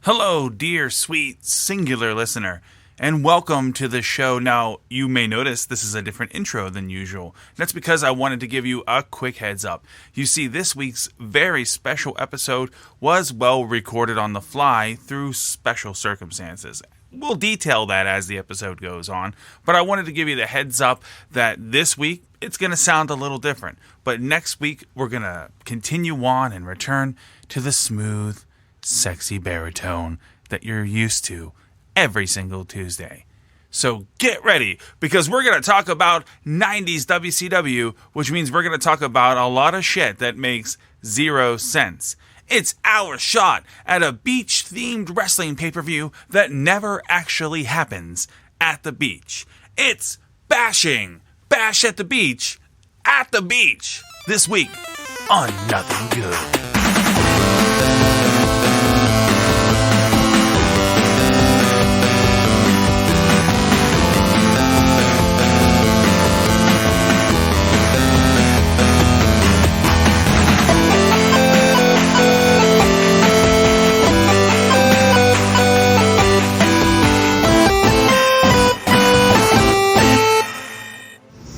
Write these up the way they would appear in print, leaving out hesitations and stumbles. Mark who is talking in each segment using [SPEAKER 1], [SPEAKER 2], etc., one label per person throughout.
[SPEAKER 1] Hello, dear, sweet, singular listener, and welcome to the show. Now, you may notice this is a different intro than usual. That's because I wanted to give you a quick heads up. You see, this week's very special episode was well recorded on the fly through special circumstances. We'll detail that as the episode goes on, but I wanted to give you the heads up that this week it's going to sound a little different. But next week we're going to continue on and return to the smooth, sexy baritone that you're used to every single Tuesday. So get ready, because we're going to talk about 90s WCW, which means we're going to talk about a lot of shit that makes zero sense. It's our shot at a beach-themed wrestling pay-per-view that never actually happens at the beach. It's Bashing! Bash at the beach, this week on Nothing Good.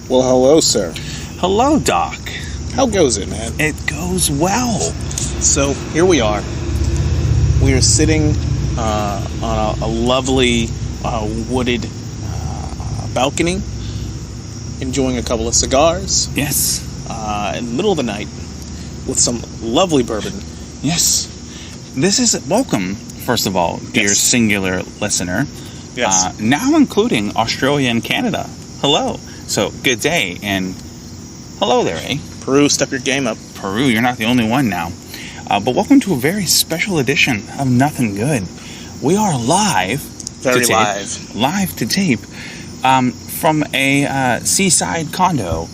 [SPEAKER 2] Well, hello, sir.
[SPEAKER 1] Hello, Doc.
[SPEAKER 2] How goes it, man?
[SPEAKER 1] It goes well.
[SPEAKER 2] So, here we are. We are sitting on a lovely wooded balcony, enjoying a couple of cigars.
[SPEAKER 1] Yes.
[SPEAKER 2] In the middle of the night, with some lovely bourbon.
[SPEAKER 1] Yes. This is welcome, first of all, dear singular listener.
[SPEAKER 2] Yes.
[SPEAKER 1] Now including Australia and Canada. Hello. So, good day, and hello there, eh?
[SPEAKER 2] Peru, step your game up.
[SPEAKER 1] Peru, you're not the only one now. But welcome to a very special edition of Nothing Good. We are live.
[SPEAKER 2] Very
[SPEAKER 1] live to tape from a seaside condo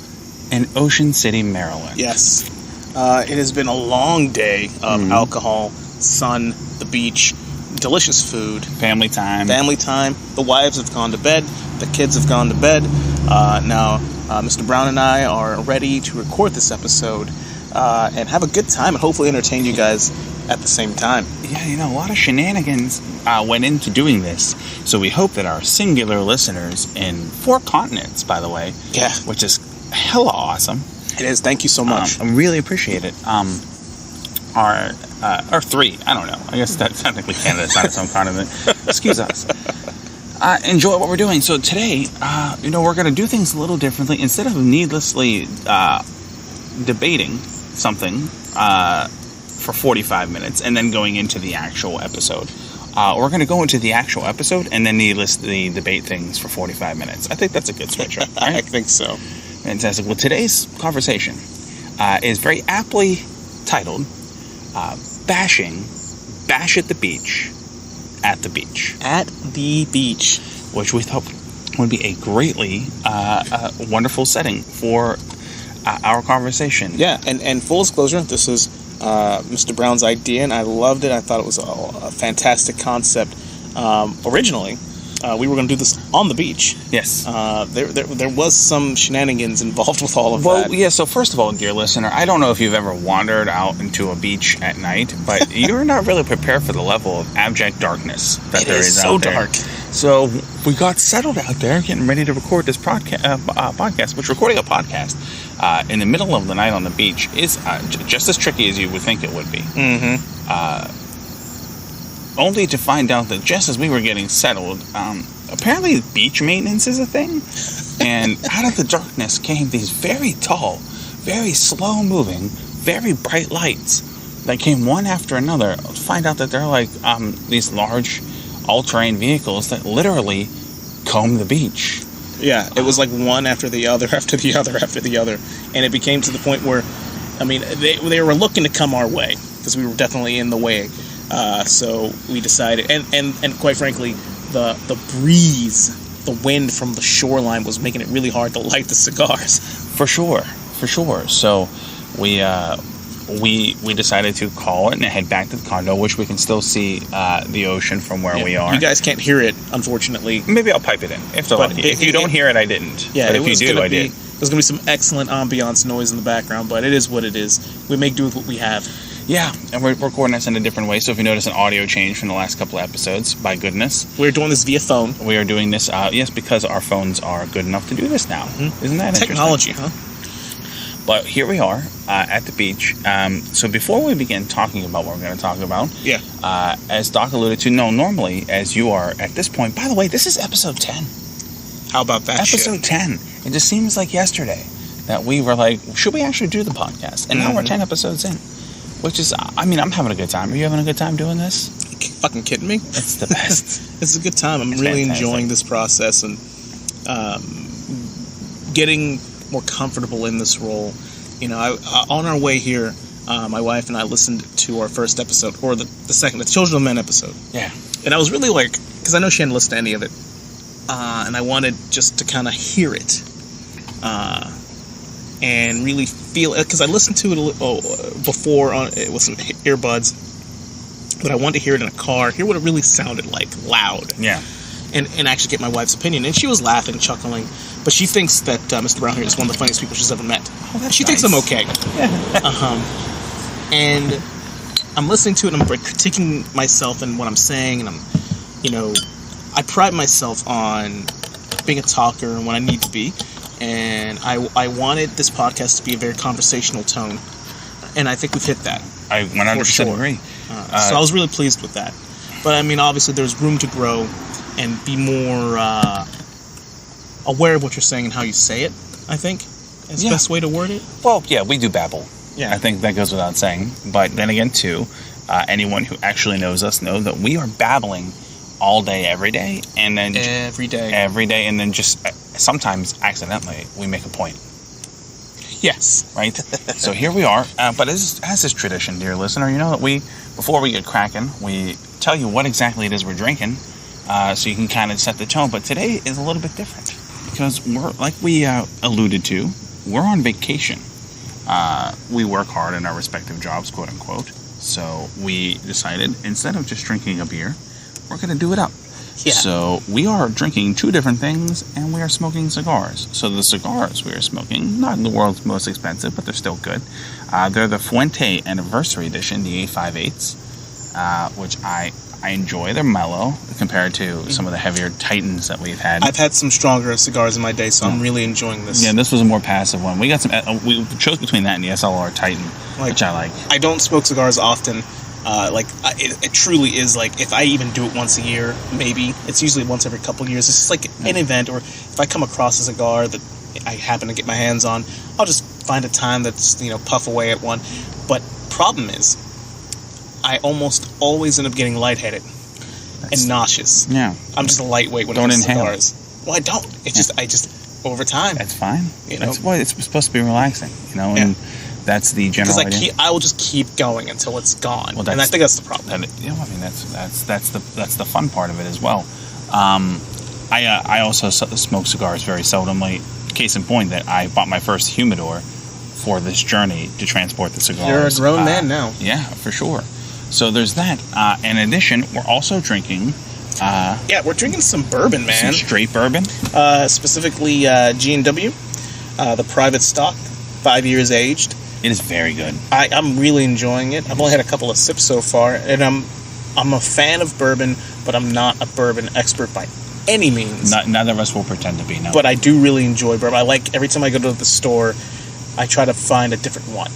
[SPEAKER 1] in Ocean City, Maryland.
[SPEAKER 2] Yes. It has been a long day of alcohol, sun, the beach, delicious food.
[SPEAKER 1] Family time.
[SPEAKER 2] The wives have gone to bed. The kids have gone to bed. Now, Mr. Brown and I are ready to record this episode and have a good time and hopefully entertain you guys at the same time.
[SPEAKER 1] Yeah, a lot of shenanigans went into doing this. So we hope that our singular listeners in 4 continents, by the way, which is hella awesome.
[SPEAKER 2] It is. Thank you so much.
[SPEAKER 1] I really appreciate it. Or 3. I don't know. I guess that technically Canada's not its own continent. Excuse us. Enjoy what we're doing. So today, we're going to do things a little differently. Instead of needlessly debating something for 45 minutes and then going into the actual episode, we're going to go into the actual episode and then needlessly debate things for 45 minutes. I think that's a good switch up, right?
[SPEAKER 2] I think so.
[SPEAKER 1] Fantastic. Well, today's conversation is very aptly titled Bash at the Beach. At the beach.
[SPEAKER 2] At the beach.
[SPEAKER 1] Which we thought would be a greatly wonderful setting for our conversation.
[SPEAKER 2] Yeah, and full disclosure, this is Mr. Brown's idea, and I loved it. I thought it was a fantastic concept. Originally, we were going to do this on the beach.
[SPEAKER 1] Yes.
[SPEAKER 2] There was some shenanigans involved with all of that.
[SPEAKER 1] Well, yeah, so first of all, dear listener, I don't know if you've ever wandered out into a beach at night, but you're not really prepared for the level of abject darkness that there is out there.
[SPEAKER 2] It is so dark.
[SPEAKER 1] So we got settled out there, getting ready to record this podcast, which recording a podcast in the middle of the night on the beach is just as tricky as you would think it would be.
[SPEAKER 2] Mm-hmm.
[SPEAKER 1] Only to find out that just as we were getting settled, apparently beach maintenance is a thing. And out of the darkness came these very tall, very slow-moving, very bright lights that came one after another. Find out that they're like these large all-terrain vehicles that literally comb the beach.
[SPEAKER 2] Yeah, it was like one after the other, after the other, after the other. And it became to the point where, they were looking to come our way because we were definitely in the way. So we decided, and quite frankly, the breeze, the wind from the shoreline was making it really hard to light the cigars.
[SPEAKER 1] For sure. So we decided to call it and head back to the condo, which we can still see the ocean from where we are.
[SPEAKER 2] You guys can't hear it, unfortunately.
[SPEAKER 1] Maybe I'll pipe it in. If you don't hear it, I didn't.
[SPEAKER 2] Yeah,
[SPEAKER 1] but if you do, I did.
[SPEAKER 2] There's going to be some excellent ambiance noise in the background, but it is what it is. We make do with what we have.
[SPEAKER 1] Yeah, and we're recording this in a different way, so if you notice an audio change from the last couple of episodes, by goodness.
[SPEAKER 2] We're doing this via phone.
[SPEAKER 1] We are doing this, yes, because our phones are good enough to do this now. Mm-hmm. Isn't that
[SPEAKER 2] technology, huh?
[SPEAKER 1] But here we are at the beach. So before we begin talking about what we're going to talk about, as Doc alluded to, normally, as you are at this point, by the way, this is episode 10.
[SPEAKER 2] How about that
[SPEAKER 1] Episode 10. It just seems like yesterday that we were like, should we actually do the podcast? And now we're 10 episodes in. Which is, I'm having a good time. Are you having a good time doing this?
[SPEAKER 2] Are you fucking kidding me?
[SPEAKER 1] It's the best.
[SPEAKER 2] It's a good time. I'm really enjoying this process and getting more comfortable in this role. You know, on our way here, my wife and I listened to our first episode, or the second, the Children of Men episode.
[SPEAKER 1] Yeah.
[SPEAKER 2] And I was really like, because I know she hadn't listened to any of it, and I wanted just to kind of hear it. And really feel it, because I listened to it before with some earbuds, but I wanted to hear it in a car, hear what it really sounded like, loud.
[SPEAKER 1] Yeah.
[SPEAKER 2] And actually get my wife's opinion. And she was laughing, chuckling, but she thinks that Mr. Brown here is one of the funniest people she's ever met.
[SPEAKER 1] Oh, that's
[SPEAKER 2] she
[SPEAKER 1] nice.
[SPEAKER 2] thinks I'm okay. And I'm listening to it, and I'm critiquing myself and what I'm saying, and I pride myself on being a talker and what I need to be. And I wanted this podcast to be a very conversational tone, and I think we've hit that.
[SPEAKER 1] I 100% agree.
[SPEAKER 2] So I was really pleased with that. But I mean, obviously, there's room to grow and be more aware of what you're saying and how you say it. I think is the best way to word it.
[SPEAKER 1] Well, yeah, we do babble.
[SPEAKER 2] Yeah,
[SPEAKER 1] I think that goes without saying. But then again, too, anyone who actually knows us know that we are babbling all day, every day, and then
[SPEAKER 2] every day,
[SPEAKER 1] and then just sometimes accidentally we make a point.
[SPEAKER 2] Yes,
[SPEAKER 1] right. So here we are. But as is tradition, dear listener, you know that before we get cracking, we tell you what exactly it is we're drinking, so you can kind of set the tone. But today is a little bit different because we're, like we alluded to, we're on vacation. We work hard in our respective jobs, quote unquote. So we decided, instead of just drinking a beer, we're going to do it up.
[SPEAKER 2] Yeah.
[SPEAKER 1] So we are drinking two different things, and we are smoking cigars. So the cigars we are smoking, not the world's most expensive, but they're still good. They're the Fuente Anniversary Edition, the A58s, which I enjoy. They're mellow compared to some of the heavier Titans that we've had.
[SPEAKER 2] I've had some stronger cigars in my day, so I'm really enjoying this.
[SPEAKER 1] Yeah, this was a more passive one. We got some. We chose between that and the SLR Titan, which I like.
[SPEAKER 2] I don't smoke cigars often. It truly is like, if I even do it once a year, maybe, it's usually once every couple of years. It's just like an event, or if I come across a cigar that I happen to get my hands on, I'll just find a time that's, puff away at one. But problem is, I almost always end up getting lightheaded and nauseous.
[SPEAKER 1] Yeah.
[SPEAKER 2] I'm just a lightweight when it comes to cigars. Well, I don't. It's I just, over time.
[SPEAKER 1] That's fine. That's what it's supposed to be, relaxing, and that's the general idea.
[SPEAKER 2] Because I will just keep going until it's gone, and I think that's the problem.
[SPEAKER 1] That's the fun part of it as well. I also smoke cigars very seldomly. Case in point, that I bought my first humidor for this journey to transport the cigars.
[SPEAKER 2] You're a grown man now.
[SPEAKER 1] Yeah, for sure. So there's that. In addition, we're also drinking.
[SPEAKER 2] We're drinking some bourbon, man.
[SPEAKER 1] Some straight bourbon.
[SPEAKER 2] Specifically G&W, the private stock, 5 years aged.
[SPEAKER 1] It is very good.
[SPEAKER 2] I'm really enjoying it. I've only had a couple of sips so far, and I'm a fan of bourbon, but I'm not a bourbon expert by any means.
[SPEAKER 1] Neither of us will pretend to be, no.
[SPEAKER 2] But I do really enjoy bourbon. I like, every time I go to the store, I try to find a different one.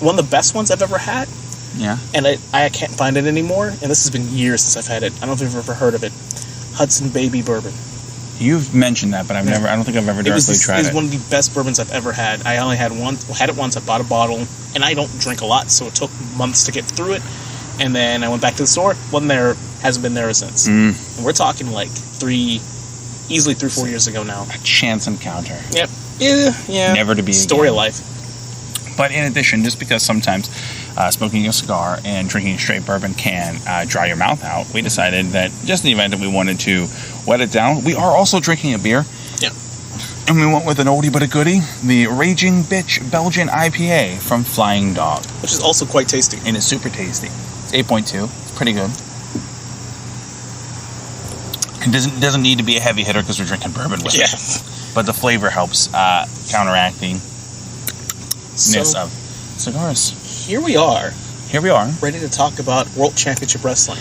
[SPEAKER 2] One of the best ones I've ever had.
[SPEAKER 1] Yeah.
[SPEAKER 2] And I can't find it anymore, and this has been years since I've had it. I don't know if you've ever heard of it. Hudson Baby Bourbon.
[SPEAKER 1] You've mentioned that, but I don't think I've ever directly tried it.
[SPEAKER 2] It was one of the best bourbons I've ever had. I only had it once. I bought a bottle, and I don't drink a lot, so it took months to get through it. And then I went back to the store. Wasn't there? Hasn't been there since. And we're talking like easily 3-4 years ago now.
[SPEAKER 1] A chance encounter.
[SPEAKER 2] Yep. Yeah. Never to be story
[SPEAKER 1] again.
[SPEAKER 2] Of life.
[SPEAKER 1] But in addition, just because sometimes smoking a cigar and drinking straight bourbon can dry your mouth out, we decided that just in the event that we wanted to wet it down, we are also drinking a beer.
[SPEAKER 2] Yeah.
[SPEAKER 1] And we went with an oldie but a goodie, the Raging Bitch Belgian IPA from Flying Dog.
[SPEAKER 2] Which is also quite tasty.
[SPEAKER 1] And it's super tasty. It's 8.2. It's pretty good. It doesn't need to be a heavy hitter because we're drinking bourbon with it. But the flavor helps counteract the ness of cigars.
[SPEAKER 2] Here we are.
[SPEAKER 1] here we are.
[SPEAKER 2] Ready to talk about World Championship Wrestling.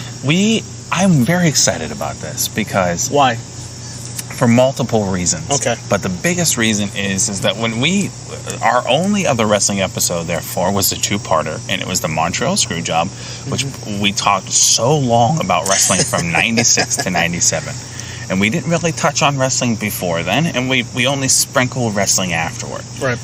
[SPEAKER 1] I'm very excited about this because...
[SPEAKER 2] Why?
[SPEAKER 1] For multiple reasons.
[SPEAKER 2] Okay.
[SPEAKER 1] But the biggest reason is that when our only other wrestling episode, therefore, was a two-parter, and it was the Montreal Screwjob, which we talked so long about wrestling from 96 to 97. And we didn't really touch on wrestling before then, and we only sprinkled wrestling afterward.
[SPEAKER 2] Right.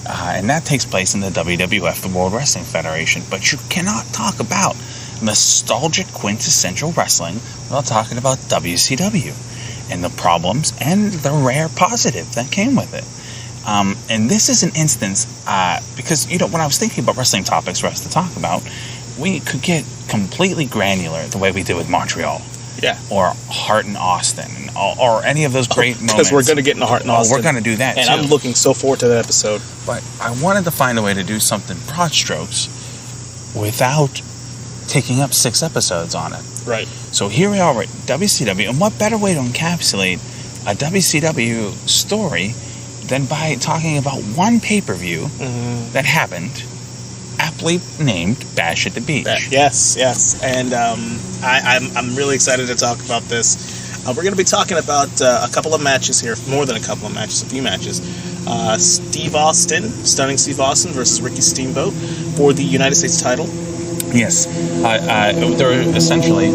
[SPEAKER 1] And that takes place in the WWF, the World Wrestling Federation. But you cannot talk about nostalgic quintessential wrestling without talking about WCW. And the problems and the rare positive that came with it. And this is an instance, because, when I was thinking about wrestling topics for us to talk about, we could get completely granular the way we did with Montreal.
[SPEAKER 2] Yeah.
[SPEAKER 1] Or Hart and Austin, or any of those great moments.
[SPEAKER 2] Because we're going to get into Hart and Austin.
[SPEAKER 1] We're going to do that,
[SPEAKER 2] and
[SPEAKER 1] too.
[SPEAKER 2] I'm looking so forward to that episode.
[SPEAKER 1] But I wanted to find a way to do something broad strokes without taking up 6 episodes on it.
[SPEAKER 2] Right.
[SPEAKER 1] So here we are with WCW, and what better way to encapsulate a WCW story than by talking about one pay-per-view that happened, aptly named Bash at the Beach.
[SPEAKER 2] Yes. And I'm really excited to talk about this. We're going to be talking about a couple of matches here, more than a couple of matches, a few matches. Stunning Steve Austin versus Ricky Steamboat for the United States title.
[SPEAKER 1] Yes. They're essentially,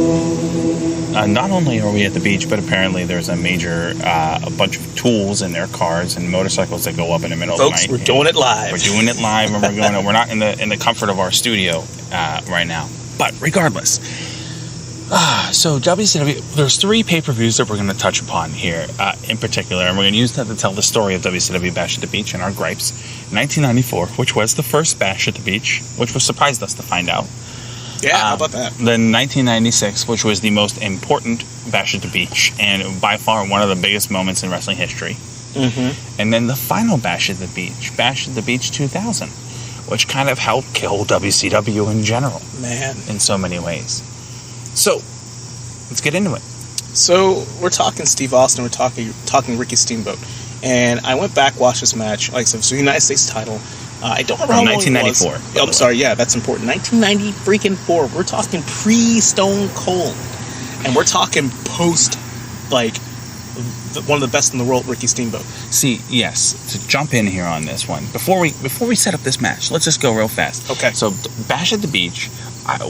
[SPEAKER 1] not only are we at the beach, but apparently there's a bunch of tools in their cars and motorcycles that go up in the middle
[SPEAKER 2] Folks,
[SPEAKER 1] of the night.
[SPEAKER 2] We're doing it live.
[SPEAKER 1] We're doing it live, and we're not in the comfort of our studio right now. But regardless, so WCW, there's 3 pay-per-views that we're going to touch upon here in particular, and we're going to use that to tell the story of WCW Bash at the Beach and our gripes. 1994, which was the first Bash at the Beach, which surprised us to find out.
[SPEAKER 2] Yeah, how about that?
[SPEAKER 1] Then 1996, which was the most important Bash at the Beach, and by far one of the biggest moments in wrestling history.
[SPEAKER 2] Mm-hmm.
[SPEAKER 1] And then the final Bash at the Beach 2000, which kind of helped kill WCW in general.
[SPEAKER 2] Man.
[SPEAKER 1] In so many ways. So, let's get into it.
[SPEAKER 2] So, we're talking Steve Austin, we're talking Ricky Steamboat. And I went back, watched this match, like I said, so United States title. I don't remember how long
[SPEAKER 1] 1994.
[SPEAKER 2] it was. I'm sorry, yeah, that's important. 1994. We're talking pre-Stone Cold. And we're talking post, one of the best in the world, Ricky Steamboat.
[SPEAKER 1] See, yes, to jump in here on this one, before we set up this match, let's just go real fast.
[SPEAKER 2] Okay.
[SPEAKER 1] So, Bash at the Beach,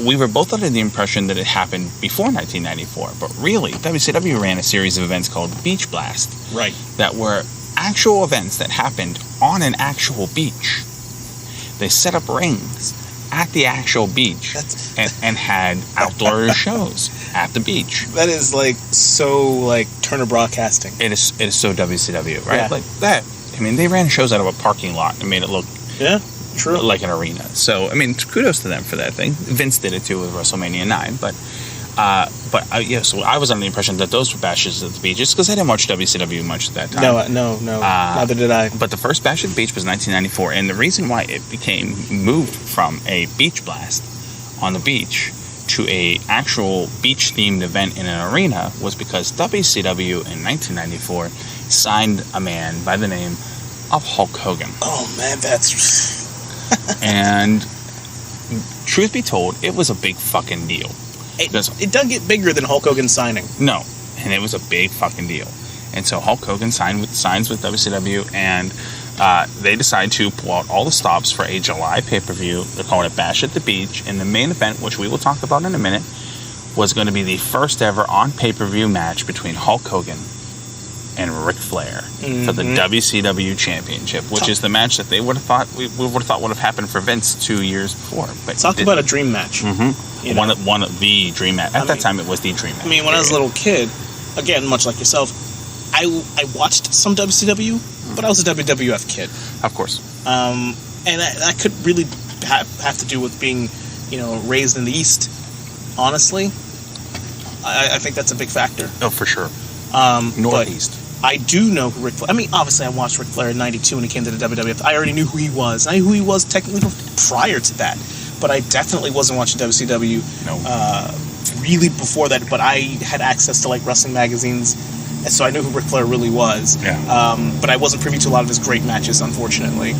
[SPEAKER 1] we were both under the impression that it happened before 1994, but really, WCW ran a series of events called Beach Blast.
[SPEAKER 2] Right.
[SPEAKER 1] That were actual events that happened on an actual beach. They set up rings at the actual beach and had outdoor shows at the beach.
[SPEAKER 2] That is so Turner Broadcasting.
[SPEAKER 1] It is so WCW, right?
[SPEAKER 2] Yeah.
[SPEAKER 1] Like that. I mean, they ran shows out of a parking lot and made it look
[SPEAKER 2] true,
[SPEAKER 1] like an arena. So, I mean, kudos to them for that thing. Vince did it too with WrestleMania 9, so I was under the impression that those were bashes at the beach, just because I didn't watch WCW much at that time.
[SPEAKER 2] No, neither did I.
[SPEAKER 1] But the first Bash at the Beach was 1994, and the reason why it became moved from a beach blast on the beach to a actual beach-themed event in an arena was because WCW in 1994 signed a man by the name of Hulk Hogan.
[SPEAKER 2] Oh, man, that's...
[SPEAKER 1] And truth be told, it was a big fucking deal.
[SPEAKER 2] It doesn't get bigger than Hulk Hogan signing.
[SPEAKER 1] No, and it was a big fucking deal. And so Hulk Hogan signs with WCW, and they decide to pull out all the stops for a July pay-per-view. They're calling it Bash at the Beach. And the main event, which we will talk about in a minute, was going to be the first ever on pay-per-view match between Hulk Hogan and Ric Flair for the WCW Championship, which is the match that they would have thought would have happened for Vince 2 years before. But
[SPEAKER 2] talk about a dream match.
[SPEAKER 1] Mm-hmm. One of the dream match. At that time, it was the dream match.
[SPEAKER 2] I mean, when I was a little kid, again, much like yourself, I watched some WCW, but I was a WWF kid.
[SPEAKER 1] Of course.
[SPEAKER 2] And that could really have to do with being, raised in the East. Honestly, I think that's a big factor.
[SPEAKER 1] Oh, for sure.
[SPEAKER 2] Northeast. I do know who Ric Flair... I mean, obviously, I watched Ric Flair in 92 when he came to the WWF. I already knew who he was. I knew who he was technically prior to that. But I definitely wasn't watching WCW really before that. But I had access to, wrestling magazines. And so I knew who Ric Flair really was.
[SPEAKER 1] Yeah.
[SPEAKER 2] But I wasn't privy to a lot of his great matches, unfortunately.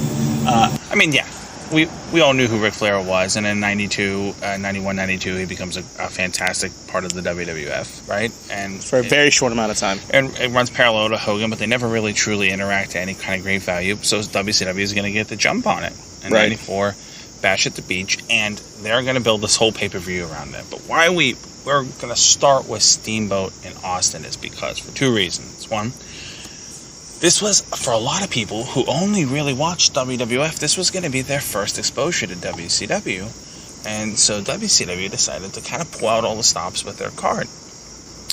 [SPEAKER 1] we all knew who Ric Flair was, and in 91, 92, he becomes a fantastic part of the WWF, right? And
[SPEAKER 2] For a very short amount of time.
[SPEAKER 1] And it runs parallel to Hogan, but they never really truly interact to any kind of great value. So WCW is going to get the jump on it. In 94, Bash at the Beach, and they're going to build this whole pay-per-view around it. But why we're going to start with Steamboat in Austin is because, for two reasons. One, this was, for a lot of people who only really watched WWF, this was going to be their first exposure to WCW. And so WCW decided to kind of pull out all the stops with their card.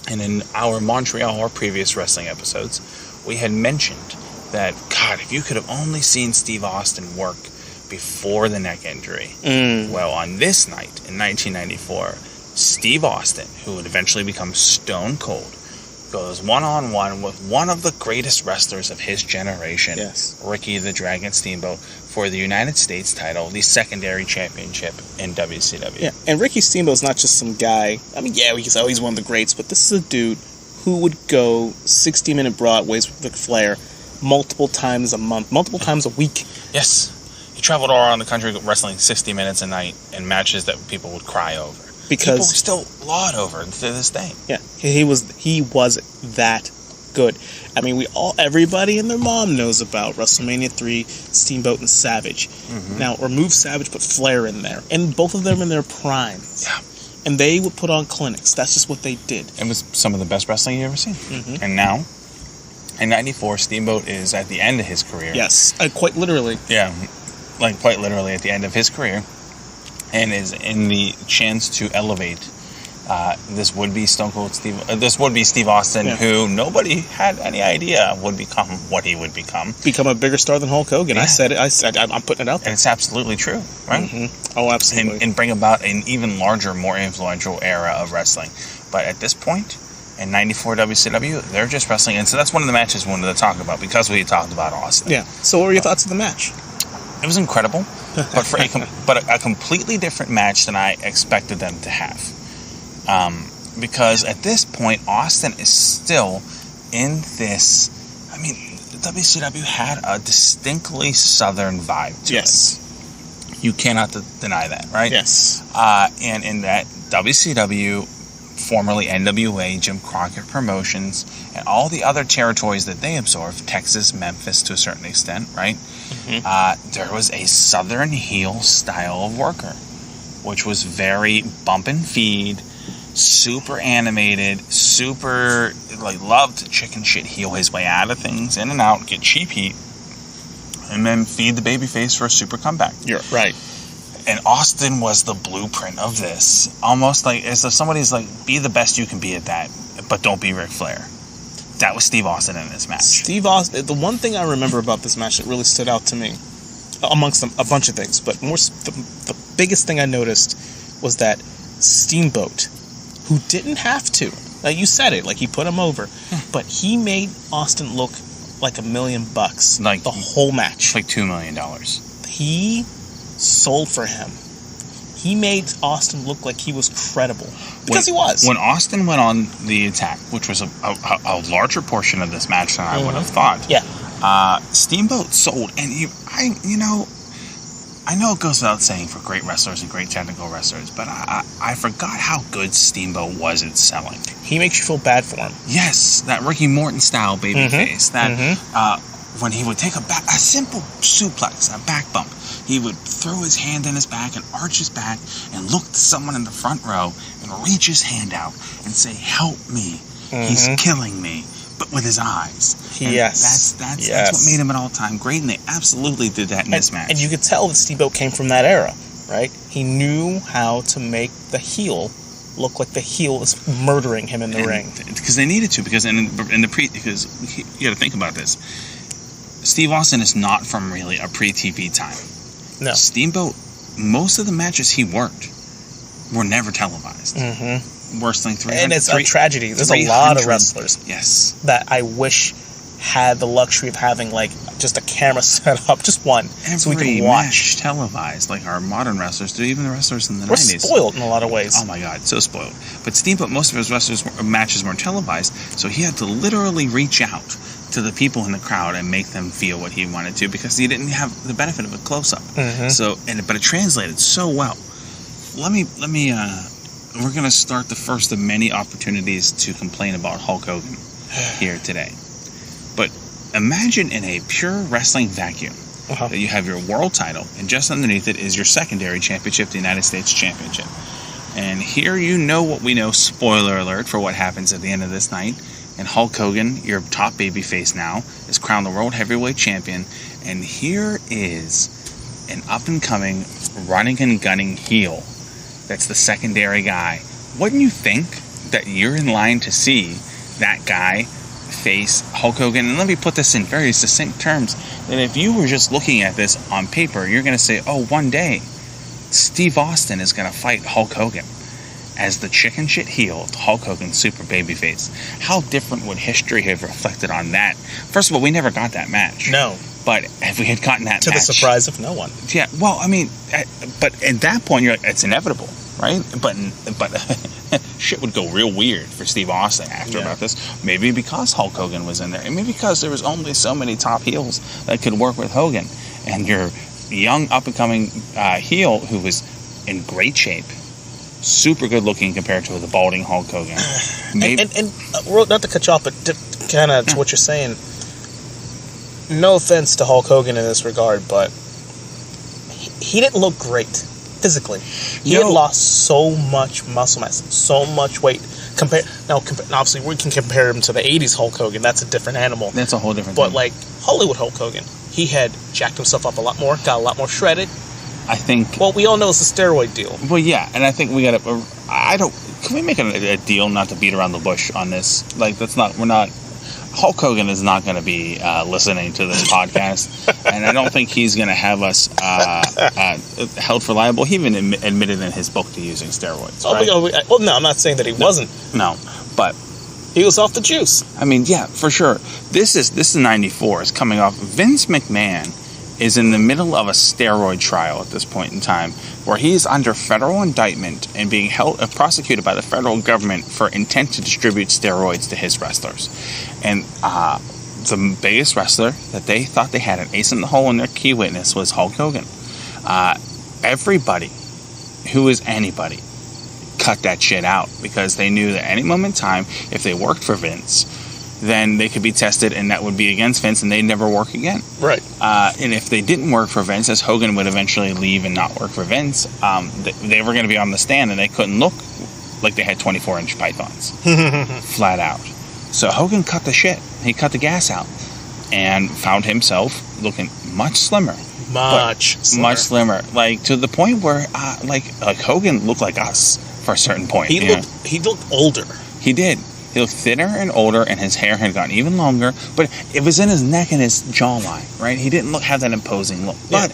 [SPEAKER 1] And in our Montreal or previous wrestling episodes, we had mentioned that, God, if you could have only seen Steve Austin work before the neck injury. Well, on this night in 1994, Steve Austin, who would eventually become Stone Cold, goes one-on-one with one of the greatest wrestlers of his generation, Ricky the Dragon Steamboat, for the United States title, the secondary championship in WCW.
[SPEAKER 2] Yeah, and Ricky Steamboat's not just some guy. I mean, yeah, he's always one of the greats, but this is a dude who would go 60-minute Broadways with Ric Flair multiple times a month, multiple times a week.
[SPEAKER 1] Yes. He traveled all around the country wrestling 60 minutes a night in matches that people would cry over.
[SPEAKER 2] Because
[SPEAKER 1] people still laud over to this day.
[SPEAKER 2] Yeah, he was that good. I mean, everybody and their mom knows about WrestleMania 3, Steamboat and Savage. Now, remove Savage, put Flair in there. And both of them in their prime.
[SPEAKER 1] Yeah.
[SPEAKER 2] And they would put on clinics. That's just what they did.
[SPEAKER 1] It was some of the best wrestling you've ever seen. And now, in 94, Steamboat is at the end of his career.
[SPEAKER 2] Yes, quite literally.
[SPEAKER 1] Yeah, like quite literally at the end of his career. And is in the chance to elevate this would-be Stone Cold Steve, this would-be Steve Austin, who nobody had any idea would become what he would become.
[SPEAKER 2] Become a bigger star than Hulk Hogan.
[SPEAKER 1] Yeah.
[SPEAKER 2] I said it. I'm putting it out there.
[SPEAKER 1] And it's absolutely true, right?
[SPEAKER 2] Oh, absolutely.
[SPEAKER 1] And bring about an even larger, more influential era of wrestling. But at this point, in 94 WCW, they're just wrestling. And so that's one of the matches we wanted to talk about, because we talked about Austin.
[SPEAKER 2] Yeah. So what were your thoughts of the match?
[SPEAKER 1] It was incredible, but for a completely different match than I expected them to have. Because at this point, Austin is still in this. I mean, WCW had a distinctly Southern vibe to it. You cannot deny that, right?
[SPEAKER 2] Yes.
[SPEAKER 1] And in that, WCW, formerly NWA, Jim Crockett Promotions, and all the other territories that they absorbed, Texas, Memphis to a certain extent, right? There was a Southern heel style of worker, which was very bump and feed, super animated, super, loved to chicken shit heel his way out of things, in and out, get cheap heat, and then feed the babyface for a super comeback.
[SPEAKER 2] You're right.
[SPEAKER 1] And Austin was the blueprint of this. Almost like as if somebody's like, be the best you can be at that, but don't be Ric Flair. That was Steve Austin in this match.
[SPEAKER 2] Steve Austin, the one thing I remember about this match that really stood out to me, amongst a bunch of things, but the biggest thing I noticed was that Steamboat, who didn't have to, like you said it, like he put him over, but he made Austin look like $1 million, like the whole match.
[SPEAKER 1] Like $2 million.
[SPEAKER 2] He sold for him. He made Austin look like he was credible. Because he was.
[SPEAKER 1] When Austin went on the attack, which was a larger portion of this match than I would have thought.
[SPEAKER 2] Yeah.
[SPEAKER 1] Steamboat sold. And I know it goes without saying for great wrestlers and great technical wrestlers, but I forgot how good Steamboat was at selling.
[SPEAKER 2] He makes you feel bad for him.
[SPEAKER 1] Yes. That Ricky Morton style babyface. When he would take a simple suplex, a back bump, he would throw his hand in his back and arch his back and look to someone in the front row and reach his hand out and say, "Help me. He's killing me," but with his eyes. And that's what made him an all-time great, and they absolutely did that in this match.
[SPEAKER 2] And you could tell that Steamboat came from that era, right? He knew how to make the heel look like the heel is murdering him in the ring.
[SPEAKER 1] Because they needed to, because because you got to think about this. Steve Austin is not from really a pre-TV time.
[SPEAKER 2] No.
[SPEAKER 1] Steamboat, most of the matches he worked were never televised. Wrestling 300.
[SPEAKER 2] And it's a tragedy. There's a lot of wrestlers that I wish had the luxury of having just a camera set up, just one, so we can watch.
[SPEAKER 1] Match televised, like our modern wrestlers do, even the wrestlers in the 90s.
[SPEAKER 2] We're spoiled in a lot of ways.
[SPEAKER 1] Oh my God, so spoiled. But Steamboat, most of his matches weren't televised, so he had to literally reach out to the people in the crowd and make them feel what he wanted to, because he didn't have the benefit of a close-up. So, but it translated so well. Let me. We're gonna start the first of many opportunities to complain about Hulk Hogan here today. But imagine in a pure wrestling vacuum that you have your world title, and just underneath it is your secondary championship, the United States Championship. And here you know what we know, spoiler alert, for what happens at the end of this night. And Hulk Hogan, your top babyface now, is crowned the World Heavyweight Champion. And here is an up-and-coming, running and gunning heel that's the secondary guy. Wouldn't you think that you're in line to see that guy face Hulk Hogan? And let me put this in very succinct terms, that if you were just looking at this on paper, you're going to say, oh, one day Steve Austin is going to fight Hulk Hogan as the chicken shit heel of Hulk Hogan's super babyface. How different would history have reflected on that? First of all, we never got that match.
[SPEAKER 2] No.
[SPEAKER 1] But if we had gotten that match...
[SPEAKER 2] To the surprise of no one.
[SPEAKER 1] Yeah, well, I mean, but at that point, you're like, it's inevitable, right? But shit would go real weird for Steve Austin after about this. Maybe because Hulk Hogan was in there. And maybe because there was only so many top heels that could work with Hogan. And your young, up-and-coming heel who was in great shape, super good looking compared to the balding Hulk Hogan. Maybe,
[SPEAKER 2] and not to cut you off, but kind of to what you're saying, no offense to Hulk Hogan in this regard, but he didn't look great physically. He had lost so much muscle mass, so much weight. Now, obviously, we can compare him to the 80s Hulk Hogan. That's a different animal.
[SPEAKER 1] That's a whole different
[SPEAKER 2] thing. But,
[SPEAKER 1] like,
[SPEAKER 2] Hollywood Hulk Hogan, he had jacked himself up a lot more, got a lot more shredded.
[SPEAKER 1] I think...
[SPEAKER 2] Well, we all know it's a steroid deal.
[SPEAKER 1] Well, yeah, and I think we got to... Can we make a deal not to beat around the bush on this? Like, that's not... We're not... Hulk Hogan is not going to be listening to this podcast, and I don't think he's going to have us held for liable. He even admitted in his book to using steroids, right?
[SPEAKER 2] Well, no, I'm not saying that he wasn't.
[SPEAKER 1] No, but...
[SPEAKER 2] He was off the juice.
[SPEAKER 1] I mean, yeah, for sure. This is 94. It's coming off. Vince McMahon is in the middle of a steroid trial at this point in time, where he's under federal indictment and being prosecuted by the federal government for intent to distribute steroids to his wrestlers. And the biggest wrestler that they thought they had an ace in the hole in their key witness was Hulk Hogan. Everybody who is anybody cut that shit out, because they knew that any moment in time, if they worked for Vince, then they could be tested, and that would be against Vince, and they'd never work again.
[SPEAKER 2] Right.
[SPEAKER 1] And if they didn't work for Vince, as Hogan would eventually leave and not work for Vince, they were going to be on the stand, and they couldn't look like they had 24-inch pythons. Flat out. So Hogan cut the shit. He cut the gas out and found himself looking much slimmer.
[SPEAKER 2] Much
[SPEAKER 1] slimmer. Like, to the point where, like Hogan looked like us for a certain point.
[SPEAKER 2] He looked older.
[SPEAKER 1] He did. He looked thinner and older, and his hair had gotten even longer, but it was in his neck and his jawline, right? He didn't have that imposing look, but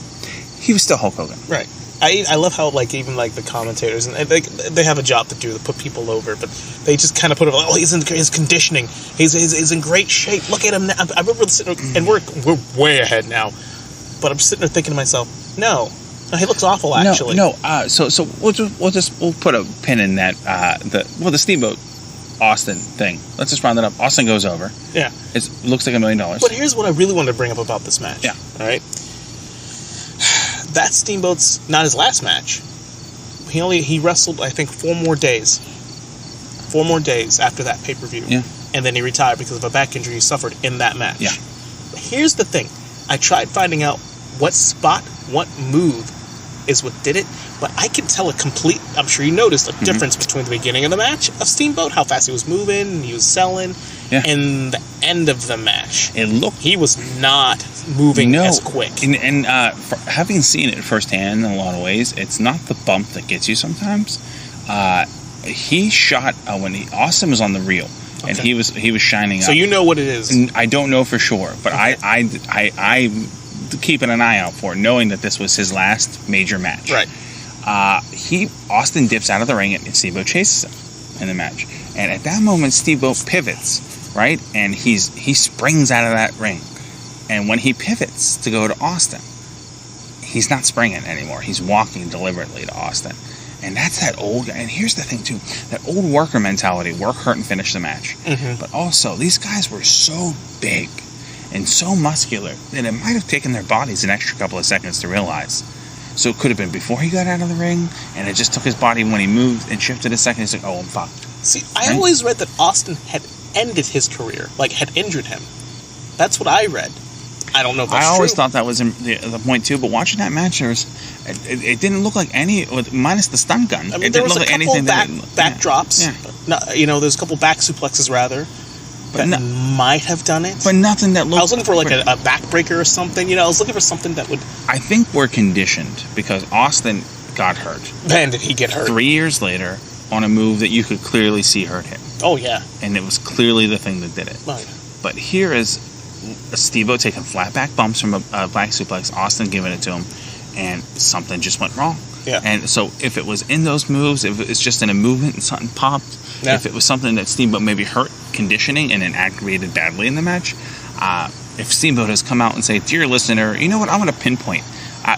[SPEAKER 1] he was still Hulk Hogan.
[SPEAKER 2] Right. I love how, like, even, like, the commentators, and they have a job to do to put people over, but they just kind of put it like, oh, he's in his conditioning. He's in great shape. Look at him now. I remember sitting there, and we're way ahead now, but I'm sitting there thinking to myself, no, he looks awful, actually.
[SPEAKER 1] No. So we'll put a pin in that. The Steamboat Austin thing. Let's just round it up. Austin goes over.
[SPEAKER 2] Yeah.
[SPEAKER 1] It looks like $1 million.
[SPEAKER 2] But here's what I really wanted to bring up about this match.
[SPEAKER 1] Yeah.
[SPEAKER 2] All right. That Steamboat's not his last match. He wrestled, I think, 4 more days. 4 more days after that pay-per-view.
[SPEAKER 1] Yeah.
[SPEAKER 2] And then he retired because of a back injury he suffered in that match.
[SPEAKER 1] Yeah.
[SPEAKER 2] But here's the thing. I tried finding out what spot, what move is what did it, but I can tell I'm sure you noticed a difference between the beginning of the match of Steamboat, how fast he was moving, he was selling, and the end of the match. He was not moving as quick.
[SPEAKER 1] And having seen it firsthand in a lot of ways, it's not the bump that gets you sometimes. He shot when Austin was on the reel, and he was shining up.
[SPEAKER 2] So you know what it is.
[SPEAKER 1] I don't know for sure, but I keeping an eye out for it, knowing that this was his last major match.
[SPEAKER 2] Right.
[SPEAKER 1] Austin dips out of the ring and Steamboat chases him in the match. And at that moment, Steamboat pivots, right? And he springs out of that ring. And when he pivots to go to Austin, he's not springing anymore. He's walking deliberately to Austin. And that's that old... And here's the thing, too. That old worker mentality. Work, hurt, and finish the match. Mm-hmm. But also, these guys were so big and so muscular that it might have taken their bodies an extra couple of seconds to realize. So it could have been before he got out of the ring, and it just took his body when he moved and shifted a second. He's like, oh, I'm fucked.
[SPEAKER 2] See, I always read that Austin had ended his career, like had injured him. That's what I read. I don't know if that's true.
[SPEAKER 1] I always thought that was the point too, but watching that match, it didn't look like any, minus the stun gun.
[SPEAKER 2] I mean,
[SPEAKER 1] it
[SPEAKER 2] there
[SPEAKER 1] didn't
[SPEAKER 2] was
[SPEAKER 1] look
[SPEAKER 2] a
[SPEAKER 1] like
[SPEAKER 2] couple
[SPEAKER 1] anything
[SPEAKER 2] back drops.
[SPEAKER 1] Yeah.
[SPEAKER 2] No, there's a couple back suplexes rather. That might have done it.
[SPEAKER 1] But nothing that looked...
[SPEAKER 2] I was looking for like a backbreaker or something. I was looking for something that would...
[SPEAKER 1] I think we're conditioned because Austin got hurt.
[SPEAKER 2] Man, did he get hurt.
[SPEAKER 1] 3 years later on a move that you could clearly see hurt him.
[SPEAKER 2] Oh, yeah.
[SPEAKER 1] And it was clearly the thing that did it.
[SPEAKER 2] Oh, yeah.
[SPEAKER 1] But here is Steve-O taking flat back bumps from a back suplex, Austin giving it to him, and something just went wrong.
[SPEAKER 2] Yeah.
[SPEAKER 1] And so if it was in those moves, if it's just in a movement and something popped, if it was something that Steamboat maybe hurt conditioning and then aggravated badly in the match, if Steamboat has come out and say, dear listener, you know what, I'm going to pinpoint.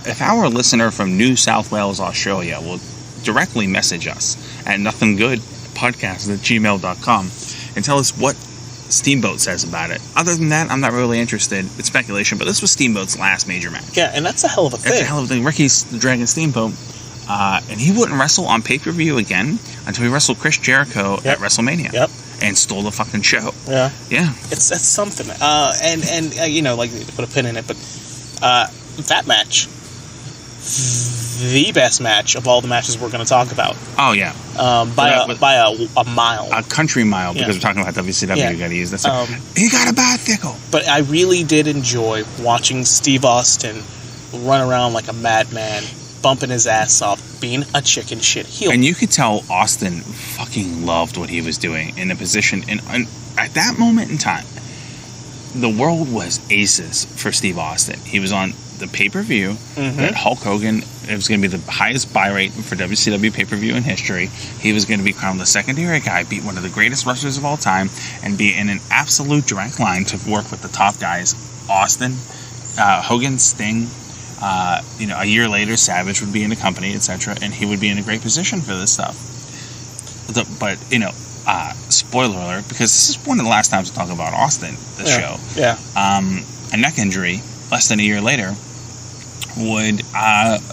[SPEAKER 1] If our listener from New South Wales, Australia will directly message us at nothinggoodpodcast@gmail.com and tell us what Steamboat says about it. Other than that, I'm not really interested. It's speculation, but this was Steamboat's last major match.
[SPEAKER 2] Yeah, and that's a hell of a thing.
[SPEAKER 1] That's a hell of a thing. Ricky's the Dragon Steamboat. And he wouldn't wrestle on pay-per-view again until he wrestled Chris Jericho at WrestleMania.
[SPEAKER 2] Yep.
[SPEAKER 1] And stole the fucking show.
[SPEAKER 2] Yeah.
[SPEAKER 1] Yeah.
[SPEAKER 2] It's something. And like, to put a pin in it, but that match, the best match of all the matches we're going to talk about.
[SPEAKER 1] Oh, yeah.
[SPEAKER 2] By a mile.
[SPEAKER 1] A country mile, because we're talking about WCW.
[SPEAKER 2] Yeah.
[SPEAKER 1] You got to use that. He got a bicycle.
[SPEAKER 2] But I really did enjoy watching Steve Austin run around like a madman, bumping his ass off, being a chicken shit heel.
[SPEAKER 1] And you could tell Austin fucking loved what he was doing in a position. And at that moment in time, the world was aces for Steve Austin. He was on the pay-per-view that Hulk Hogan, it was going to be the highest buy rate for WCW pay-per-view in history. He was going to be crowned the secondary guy, beat one of the greatest wrestlers of all time, and be in an absolute direct line to work with the top guys. Austin, Hogan, Sting, a year later, Savage would be in the company, etc., and he would be in a great position for this stuff. But spoiler alert, because this is one of the last times we talk about Austin, this show.
[SPEAKER 2] Yeah.
[SPEAKER 1] A neck injury, less than a year later, would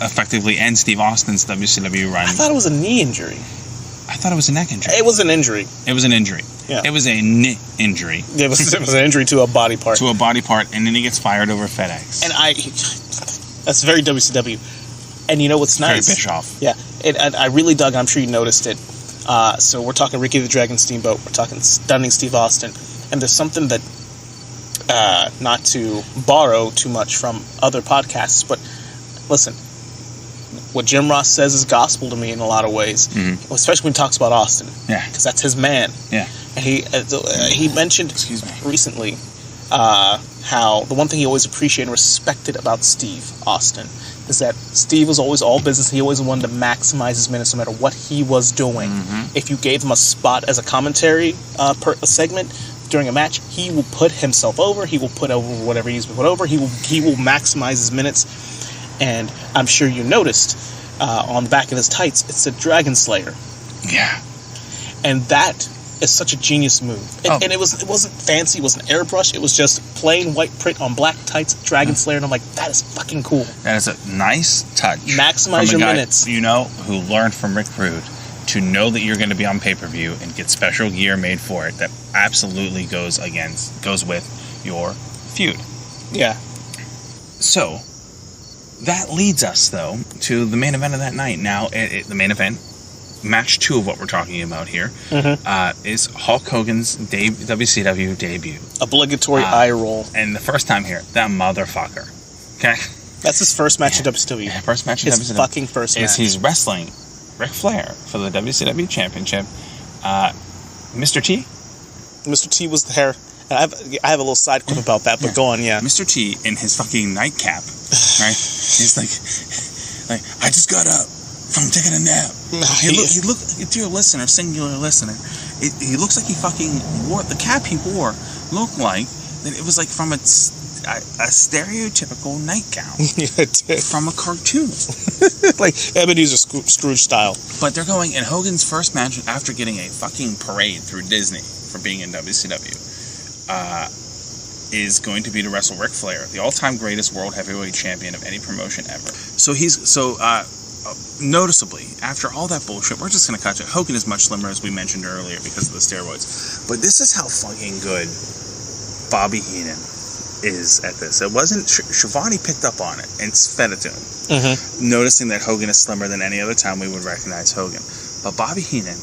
[SPEAKER 1] effectively end Steve Austin's WCW run.
[SPEAKER 2] I thought it was a knee injury.
[SPEAKER 1] I thought it was a neck injury.
[SPEAKER 2] It was an injury.
[SPEAKER 1] It was an injury.
[SPEAKER 2] Yeah.
[SPEAKER 1] It was a knee injury.
[SPEAKER 2] It was an injury to a body part.
[SPEAKER 1] To a body part, and then he gets fired over FedEx.
[SPEAKER 2] And that's very WCW. And you know what's nice?
[SPEAKER 1] Very Bischoff.
[SPEAKER 2] Yeah. I really dug it. I'm sure you noticed it. So we're talking Ricky the Dragon Steamboat. We're talking stunning Steve Austin. And there's something that, not to borrow too much from other podcasts, but listen, what Jim Ross says is gospel to me in a lot of ways, especially when he talks about Austin.
[SPEAKER 1] Yeah.
[SPEAKER 2] Because that's his man.
[SPEAKER 1] Yeah.
[SPEAKER 2] And he mentioned recently how the one thing he always appreciated and respected about Steve Austin is that Steve was always all business. He always wanted to maximize his minutes no matter what he was doing. If you gave him a spot as a commentary a segment during a match, he will put himself over. He will put over whatever he's put over. He will maximize his minutes. And I'm sure you noticed on the back of his tights, it's a Dragon Slayer.
[SPEAKER 1] Yeah.
[SPEAKER 2] And that is such a genius move. And it wasn't fancy. It wasn't airbrush. It was just plain white print on black tights, Dragon Slayer. And I'm like, that is fucking cool.
[SPEAKER 1] That is a nice touch.
[SPEAKER 2] Maximize your minutes.
[SPEAKER 1] Who learned from Rick Rude to know that you're going to be on pay-per-view and get special gear made for it that absolutely goes with your feud.
[SPEAKER 2] Yeah.
[SPEAKER 1] So that leads us, though, to the main event of that night. Now, the main event, match 2 of what we're talking about here, is Hulk Hogan's WCW debut.
[SPEAKER 2] Obligatory eye roll.
[SPEAKER 1] And the first time here, that motherfucker. Okay?
[SPEAKER 2] That's his first match at WCW.
[SPEAKER 1] Yeah, first match at WCW.
[SPEAKER 2] His fucking first match.
[SPEAKER 1] He's wrestling Ric Flair for the WCW Championship. Mr. T?
[SPEAKER 2] Mr. T was there. And I have a little side clip about that, but go on, yeah.
[SPEAKER 1] Mr. T in his fucking nightcap, right? He's like, I just got up from taking a nap. He looked, dear listener, singular listener, he looks like he fucking wore, the cap he wore looked like that it was like from a stereotypical nightgown from a cartoon.
[SPEAKER 2] Like Ebenezer Scrooge style.
[SPEAKER 1] But they're going in Hogan's first match after getting a fucking parade through Disney for being in WCW. is going to be to wrestle Ric Flair, the all-time greatest world heavyweight champion of any promotion ever. Noticeably, after all that bullshit, we're just going to cut it. Hogan is much slimmer, as we mentioned earlier, because of the steroids. But this is how fucking good Bobby Heenan is at this. It wasn't... Schiavone picked up on it and fed it to him. Noticing that Hogan is slimmer than any other time we would recognize Hogan. But Bobby Heenan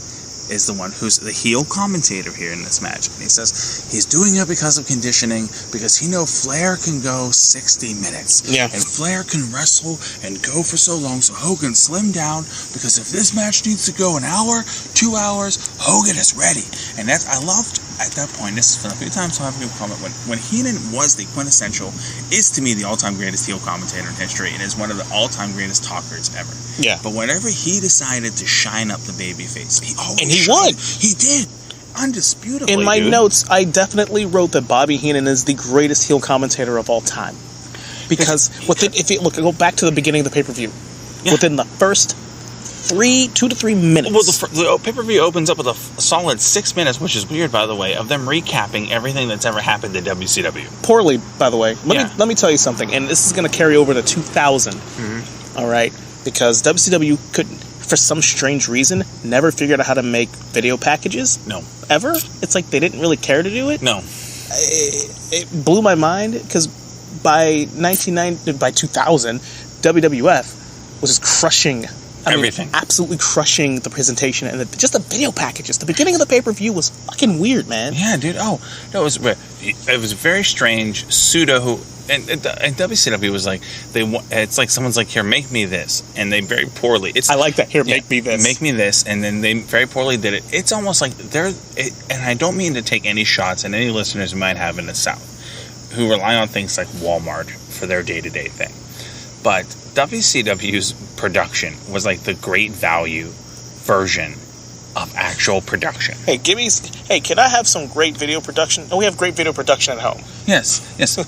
[SPEAKER 1] is the one who's the heel commentator here in this match. And he says he's doing it because of conditioning, because he knows Flair can go 60 minutes.
[SPEAKER 2] Yeah.
[SPEAKER 1] And Flair can wrestle and go for so long, so Hogan slimmed down, because if this match needs to go an hour, 2 hours, Hogan is ready. And that's, I loved at that point, this is a few times I'll have a comment, when Heenan was the quintessential, is to me the all-time greatest heel commentator in history, and is one of the all-time greatest talkers ever.
[SPEAKER 2] Yeah.
[SPEAKER 1] But whenever he decided to shine up the babyface, he always
[SPEAKER 2] And he would.
[SPEAKER 1] He did. Undisputably.
[SPEAKER 2] In my notes, I definitely wrote that Bobby Heenan is the greatest heel commentator of all time. Because go back to the beginning of the pay-per-view. Yeah. Within the first 2 to 3 minutes.
[SPEAKER 1] Well, the pay-per-view opens up with a solid 6 minutes, which is weird, by the way, of them recapping everything that's ever happened to WCW.
[SPEAKER 2] Poorly, by the way. Let me tell you something, and this is going to carry over to 2000. All right? Because WCW couldn't, for some strange reason, never figured out how to make video packages.
[SPEAKER 1] No.
[SPEAKER 2] Ever. It's like they didn't really care to do it.
[SPEAKER 1] No.
[SPEAKER 2] It blew my mind, because by 2000, WWF was just crushing everything. Absolutely crushing the presentation, and just the video packages. The beginning of the pay-per-view was fucking weird, man.
[SPEAKER 1] Yeah, dude. Oh, no, it was very strange. Pseudo. And WCW was like, it's like someone's like, here, make me this, and they very poorly.
[SPEAKER 2] I like that. Here, make me this.
[SPEAKER 1] Make me this, and then they very poorly did it. It's almost like and I don't mean to take any shots at any listeners we might have in the South who rely on things like Walmart for their day-to-day thing, but WCW's production was like the great value version of actual production.
[SPEAKER 2] Hey, can I have some great video production? No, we have great video production at home.
[SPEAKER 1] Yes,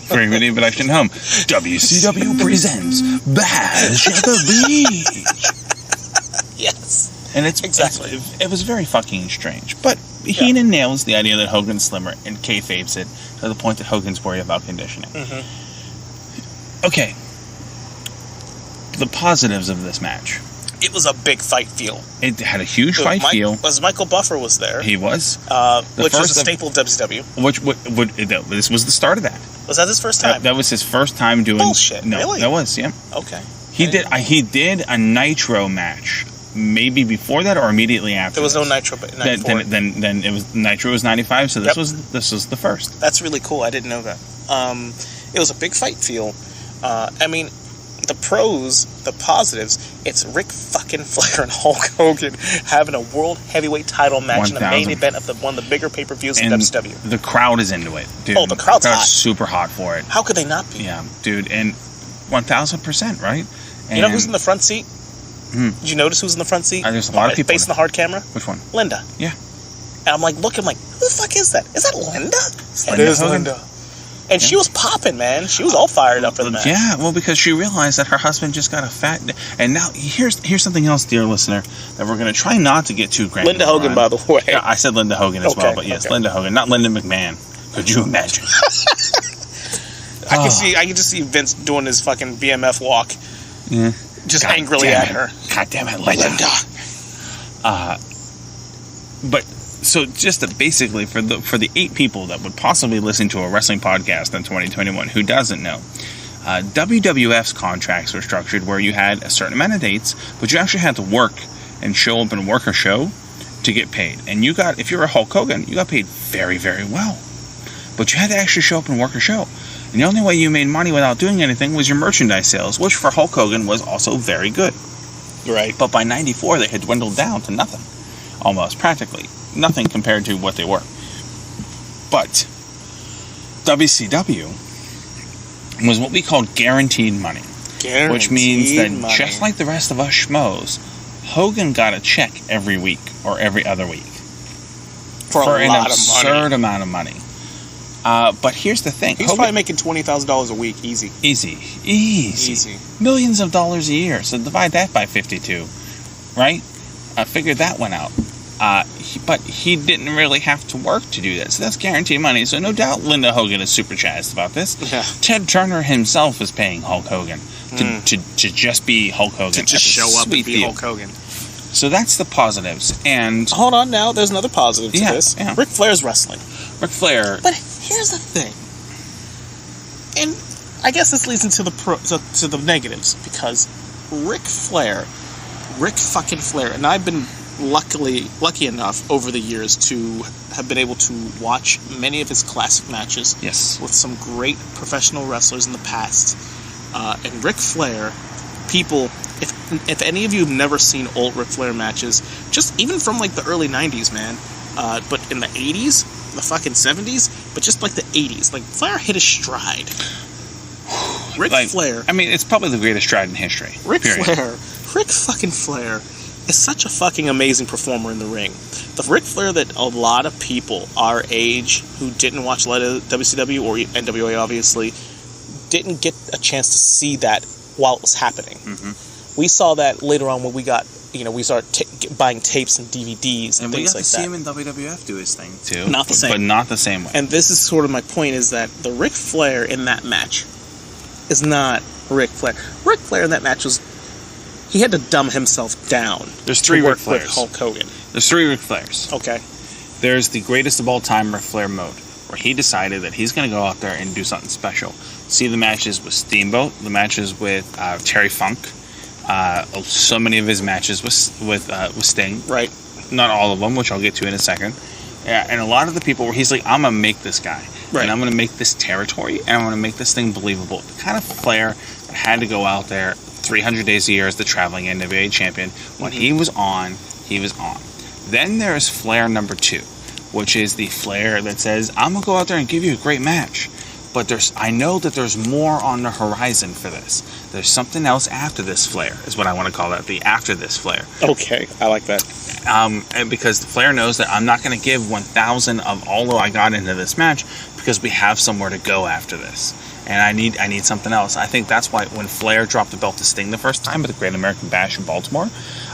[SPEAKER 1] great video production at home. WCW presents Bash at the Beach.
[SPEAKER 2] Yes.
[SPEAKER 1] And it's exactly. It was very fucking strange. But Heenan nails the idea that Hogan's slimmer and kayfabes it to the point that Hogan's worried about conditioning. Okay. The positives of this match.
[SPEAKER 2] It was a big fight feel.
[SPEAKER 1] It had a huge fight feel.
[SPEAKER 2] Michael Buffer was there.
[SPEAKER 1] He was.
[SPEAKER 2] Which was a staple of WCW.
[SPEAKER 1] This was the start of that.
[SPEAKER 2] Was that his first time?
[SPEAKER 1] That was his first time doing...
[SPEAKER 2] Bullshit,
[SPEAKER 1] no,
[SPEAKER 2] really?
[SPEAKER 1] That was, yeah.
[SPEAKER 2] Okay.
[SPEAKER 1] He did a Nitro match, maybe before that or immediately after.
[SPEAKER 2] There was no Nitro, but 94.
[SPEAKER 1] Then it was... Nitro was 95, so this was the first.
[SPEAKER 2] That's really cool. I didn't know that. It was a big fight feel. I mean... The pros, the positives, it's Ric fucking Flair and Hulk Hogan having a world heavyweight title match in the main event of one of the bigger pay-per-views in WCW.
[SPEAKER 1] The crowd is into it, dude.
[SPEAKER 2] Oh, the crowd's hot.
[SPEAKER 1] Super hot for it.
[SPEAKER 2] How could they not be?
[SPEAKER 1] Yeah, dude, and 1,000%, right? And
[SPEAKER 2] you know who's in the front seat? Did you notice who's in the front seat?
[SPEAKER 1] There's a lot of people
[SPEAKER 2] facing the hard camera.
[SPEAKER 1] Which one?
[SPEAKER 2] Linda.
[SPEAKER 1] Yeah.
[SPEAKER 2] And I'm like, who the fuck is that? Is that Linda?
[SPEAKER 1] It is Linda.
[SPEAKER 2] And she was popping, man. She was all fired up for the match.
[SPEAKER 1] Yeah, well, because she realized that her husband just got a fat... And now, here's something else, dear listener, that we're going to try not to get too granular.
[SPEAKER 2] Linda Hogan, by the way.
[SPEAKER 1] Yeah, I said Linda Hogan as well, but yes, Linda Hogan, not Linda McMahon. Could you imagine?
[SPEAKER 2] I can just see Vince doing his fucking BMF walk.
[SPEAKER 1] Yeah.
[SPEAKER 2] Just angrily at her.
[SPEAKER 1] God damn it, Linda. But... So just basically, for the 8 people that would possibly listen to a wrestling podcast in 2021 who doesn't know, WWF's contracts were structured where you had a certain amount of dates, but you actually had to work and show up and work a show to get paid. And if you were Hulk Hogan, you got paid very, very well. But you had to actually show up and work a show. And the only way you made money without doing anything was your merchandise sales, which for Hulk Hogan was also very good.
[SPEAKER 2] Right.
[SPEAKER 1] But by 94, they had dwindled down to nothing. Almost, practically. Nothing compared to what they were. But WCW was what we called guaranteed money. Which means that just like the rest of us schmoes, Hogan got a check every week or every other week. For an absurd amount of money. But here's the thing.
[SPEAKER 2] He's probably making $20,000 a week, easy.
[SPEAKER 1] Easy. Millions of dollars a year. So divide that by 52. Right? I figured that one out.
[SPEAKER 3] but he didn't really have to work to do that. So that's guaranteed money. So no doubt Linda Hogan is super jazzed about this.
[SPEAKER 2] Yeah.
[SPEAKER 3] Ted Turner himself is paying Hulk Hogan to just be Hulk Hogan.
[SPEAKER 2] To just show up and be
[SPEAKER 3] deal.
[SPEAKER 2] Hulk Hogan.
[SPEAKER 3] So that's the positives. And
[SPEAKER 2] hold on now, there's another positive to this.
[SPEAKER 3] Yeah.
[SPEAKER 2] Ric Flair's wrestling.
[SPEAKER 3] Ric Flair.
[SPEAKER 2] But here's the thing. And I guess this leads into to the negatives, because Ric fucking Flair, and I've been lucky enough over the years to have been able to watch many of his classic matches.
[SPEAKER 3] Yes.
[SPEAKER 2] With some great professional wrestlers in the past. And Ric Flair, people, if any of you have never seen old Ric Flair matches, just even from like the early 90s, man, but in the 80s, the fucking 70s, but just like the 80s, like Flair hit a stride. Ric Flair.
[SPEAKER 3] I mean, it's probably the greatest stride in history.
[SPEAKER 2] Ric fucking Flair is such a fucking amazing performer in the ring. The Ric Flair that a lot of people our age who didn't watch a lot of WCW or NWA, obviously, didn't get a chance to see that while it was happening. Mm-hmm. We saw that later on when we got, we started buying tapes and DVDs and things like that. And we got to see
[SPEAKER 3] him in WWF do his thing too.
[SPEAKER 2] Not the same.
[SPEAKER 3] But not the same way.
[SPEAKER 2] And this is sort of my point, is that the Ric Flair in that match is not Ric Flair. Ric Flair in that match he had to dumb himself down.
[SPEAKER 3] There's three
[SPEAKER 2] to
[SPEAKER 3] Ric
[SPEAKER 2] work
[SPEAKER 3] Flairs.
[SPEAKER 2] With Hulk Hogan.
[SPEAKER 3] There's three Ric Flairs.
[SPEAKER 2] Okay.
[SPEAKER 3] There's the greatest of all time Ric Flair mode, where he decided that he's going to go out there and do something special. See the matches with Steamboat, the matches with Terry Funk, so many of his matches with Sting.
[SPEAKER 2] Right.
[SPEAKER 3] Not all of them, which I'll get to in a second. Yeah, and a lot of the people where he's like, I'm going to make this guy. Right. And I'm going to make this territory, and I'm going to make this thing believable. The kind of Flair that had to go out there 300 days a year as the traveling NWA champion. When he was on, he was on. Then there's Flair number 2, which is the Flair that says, I'm going to go out there and give you a great match. But I know that there's more on the horizon for this. There's something else after this Flair, is what I want to call that, the after this Flair.
[SPEAKER 2] Okay, I like that.
[SPEAKER 3] And because the Flair knows that I'm not going to give 1,000 of all I got into this match, because we have somewhere to go after this. And I need something else. I think that's why when Flair dropped the belt to Sting the first time at the Great American Bash in Baltimore,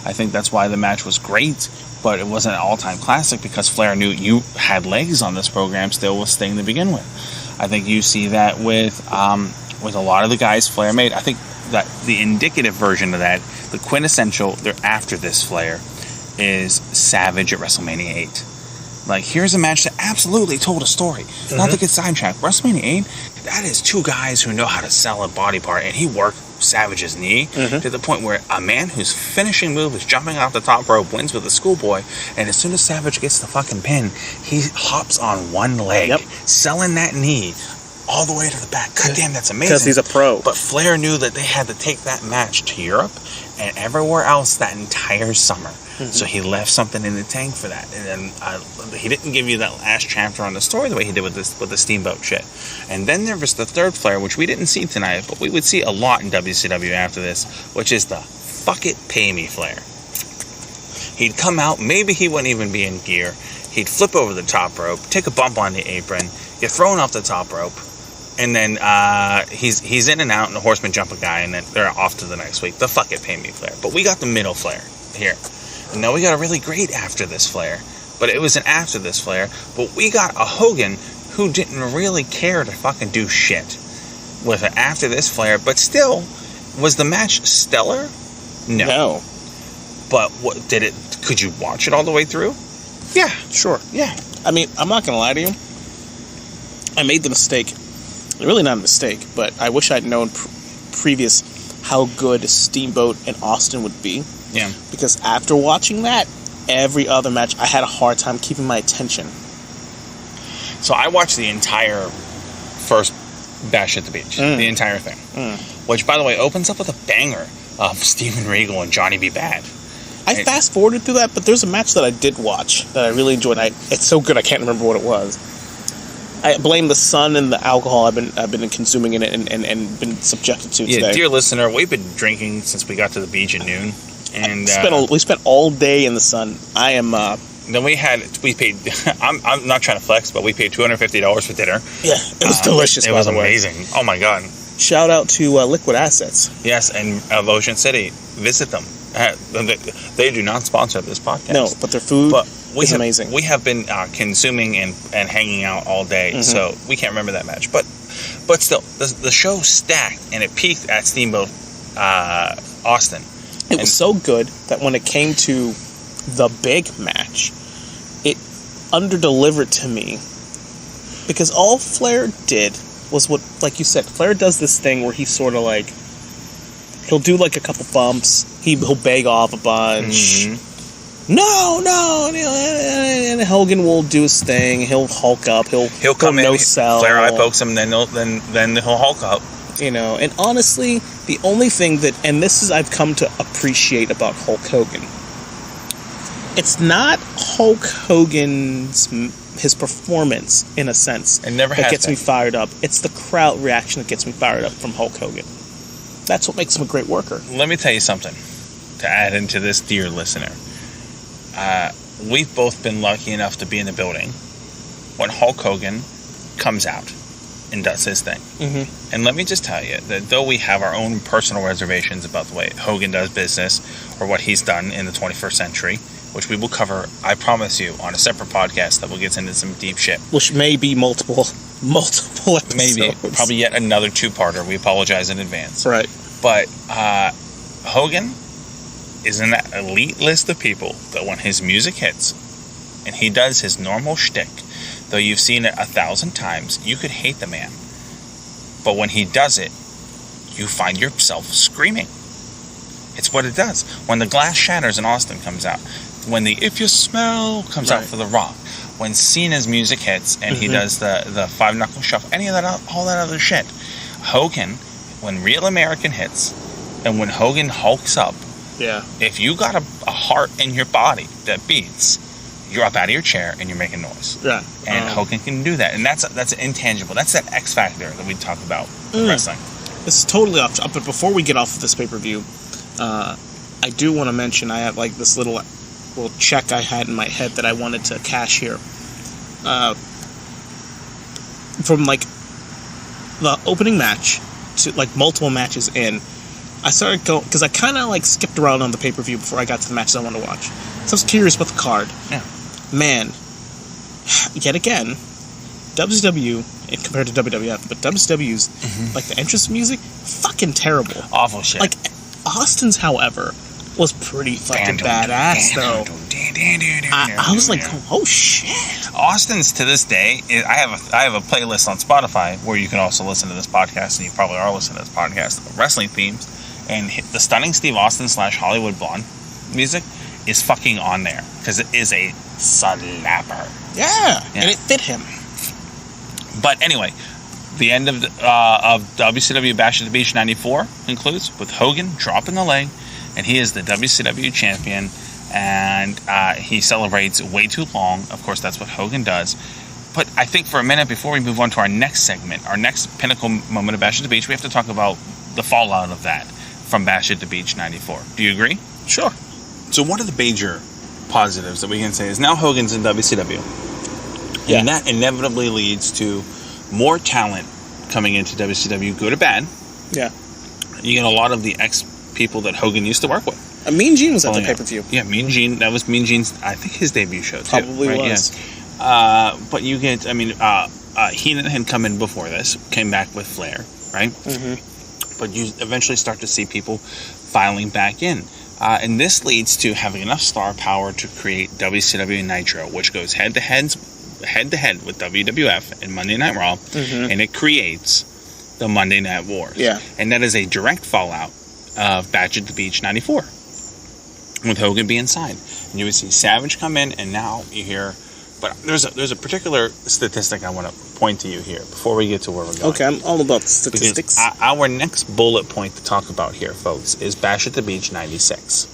[SPEAKER 3] I think that's why the match was great, but it wasn't an all-time classic, because Flair knew you had legs on this program still with Sting to begin with. I think you see that with a lot of the guys Flair made. I think that the indicative version of that, the quintessential, they're after this Flair, is Savage at WrestleMania 8. Like, here's a match that absolutely told a story. Mm-hmm. Not to get sidetracked. WrestleMania 8, that is two guys who know how to sell a body part, and he worked Savage's knee to the point where a man whose finishing move is jumping off the top rope wins with a schoolboy, and as soon as Savage gets the fucking pin, he hops on one leg, selling that knee all the way to the back. God damn, that's amazing.
[SPEAKER 2] Because he's a pro.
[SPEAKER 3] But Flair knew that they had to take that match to Europe and everywhere else that entire summer. So he left something in the tank for that. And then he didn't give you that last chapter on the story the way he did with the Steamboat shit. And then there was the third Flair, which we didn't see tonight, but we would see a lot in WCW after this, which is the fuck it, pay me Flair. He'd come out, maybe he wouldn't even be in gear. He'd flip over the top rope, take a bump on the apron, get thrown off the top rope, and then he's in and out, and the Horsemen jump a guy, and then they're off to the next week. The fuck it, pay me Flair. But we got the middle Flair here. And now we got a really great after this Flair. But it was an after this Flair. But we got a Hogan who didn't really care to fucking do shit with an after this Flair. But still, was the match stellar? No. But what did it? Could you watch it all the way through?
[SPEAKER 2] Yeah, sure.
[SPEAKER 3] Yeah.
[SPEAKER 2] I mean, I'm not going to lie to you. I made the mistake. Really not a mistake, but I wish I'd known previous how good Steamboat and Austin would be.
[SPEAKER 3] Yeah.
[SPEAKER 2] Because after watching that, every other match, I had a hard time keeping my attention.
[SPEAKER 3] So I watched the entire first Bash at the Beach. The entire thing. Which, by the way, opens up with a banger of Steven Regal and Johnny B. Bad.
[SPEAKER 2] I fast-forwarded through that, but there's a match that I did watch that I really enjoyed. It's so good I can't remember what it was. I blame the sun and the alcohol I've been consuming in it and been subjected to today.
[SPEAKER 3] Dear listener, we've been drinking since we got to the beach at noon. And
[SPEAKER 2] we spent all day in the sun. I am.
[SPEAKER 3] Then we paid. I'm not trying to flex, but we paid $250 for dinner.
[SPEAKER 2] Yeah, it was delicious.
[SPEAKER 3] It was amazing. Oh my god!
[SPEAKER 2] Shout out to Liquid Assets.
[SPEAKER 3] Yes, and Ocean City. Visit them. They do not sponsor this podcast.
[SPEAKER 2] No, but their food is amazing.
[SPEAKER 3] We have been consuming and hanging out all day, so we can't remember that match. But still, the show stacked, and it peaked at Steamboat Austin.
[SPEAKER 2] It was so good that when it came to the big match, it underdelivered to me. Because all Flair did was what, like you said, Flair does this thing where he sort of like, he'll do like a couple bumps, he'll beg off a bunch, no, and Hogan will do his thing, he'll Hulk up, he'll
[SPEAKER 3] come in,
[SPEAKER 2] sell.
[SPEAKER 3] Flair eye pokes him, then he'll Hulk up.
[SPEAKER 2] You know, and honestly, the only thing that, and this is I've come to appreciate about Hulk Hogan, it's not Hulk Hogan's his performance, in a sense,
[SPEAKER 3] it never
[SPEAKER 2] that
[SPEAKER 3] has
[SPEAKER 2] gets
[SPEAKER 3] been.
[SPEAKER 2] me fired up. It's the crowd reaction that gets me fired up from Hulk Hogan. That's what makes him a great worker.
[SPEAKER 3] Let me tell you something to add into this, dear listener. We've both been lucky enough to be in the building when Hulk Hogan comes out and does his thing. And let me just tell you that though we have our own personal reservations about the way Hogan does business or what he's done in the 21st century, which we will cover, I promise you, on a separate podcast that will get into some deep shit.
[SPEAKER 2] Which may be multiple episodes.
[SPEAKER 3] Maybe. Probably yet another two-parter. We apologize in advance.
[SPEAKER 2] Right.
[SPEAKER 3] But Hogan is in that elite list of people that when his music hits and he does his normal shtick, though you've seen it 1,000 times, you could hate the man. But when he does it, you find yourself screaming. It's what it does. When The Glass Shatters in Austin comes out, when the If You Smell comes out for The Rock, when Cena's music hits and he does the Five Knuckle Shuffle, any of that, all that other shit, Hogan, when Real American hits, and when Hogan hulks up, if you got a heart in your body that beats, you're up out of your chair and you're making noise.
[SPEAKER 2] Yeah.
[SPEAKER 3] And Hogan can do that, and that's intangible. That's that X factor that we talk about in wrestling.
[SPEAKER 2] This is totally off. But before we get off of this pay-per-view, I do want to mention I have like this little check I had in my head that I wanted to cash here. From like the opening match to like multiple matches in, I started going because I kind of like skipped around on the pay-per-view before I got to the matches I wanted to watch. So I was curious about the card.
[SPEAKER 3] Yeah.
[SPEAKER 2] Man, yet again, WCW compared to WWF, but WCW's like the entrance music, fucking terrible.
[SPEAKER 3] Awful shit.
[SPEAKER 2] Like Austin's, however, was pretty fucking badass though. I was like, oh shit.
[SPEAKER 3] Austin's to this day, I have a playlist on Spotify where you can also listen to this podcast, and you probably are listening to this podcast of wrestling themes, and the Stunning Steve Austin / Hollywood Blonde music is fucking on there because it is a slapper.
[SPEAKER 2] Yeah, and it fit him.
[SPEAKER 3] But anyway, the end of WCW Bash at the Beach 94 concludes with Hogan dropping a leg, and he is the WCW champion, and he celebrates way too long. Of course, that's what Hogan does. But I think for a minute, before we move on to our next segment, our next pinnacle moment of Bash at the Beach, we have to talk about the fallout of that from Bash at the Beach 94. Do you agree?
[SPEAKER 2] Sure.
[SPEAKER 3] So one of the major positives that we can say is now Hogan's in WCW.
[SPEAKER 2] Yeah.
[SPEAKER 3] And that inevitably leads to more talent coming into WCW, good or bad.
[SPEAKER 2] Yeah.
[SPEAKER 3] You get a lot of the ex-people that Hogan used to work with.
[SPEAKER 2] Mean Gene was at the pay-per-view.
[SPEAKER 3] Yeah, Mean Gene. That was Mean Gene's, I think, his debut show, too.
[SPEAKER 2] Probably
[SPEAKER 3] right?
[SPEAKER 2] was.
[SPEAKER 3] Yeah. But you get, Heenan had come in before this, came back with Flair, right? But you eventually start to see people filing back in. And this leads to having enough star power to create WCW Nitro, which goes head-to-head with WWF and Monday Night Raw, and it creates the Monday Night Wars.
[SPEAKER 2] Yeah.
[SPEAKER 3] And that is a direct fallout of Bash at the Beach 94, with Hogan being signed. And you would see Savage come in, and now you hear... But there's a particular statistic I want to point to you here before we get to where we're going.
[SPEAKER 2] Okay, I'm all about statistics.
[SPEAKER 3] Because our next bullet point to talk about here, folks, is Bash at the Beach 96.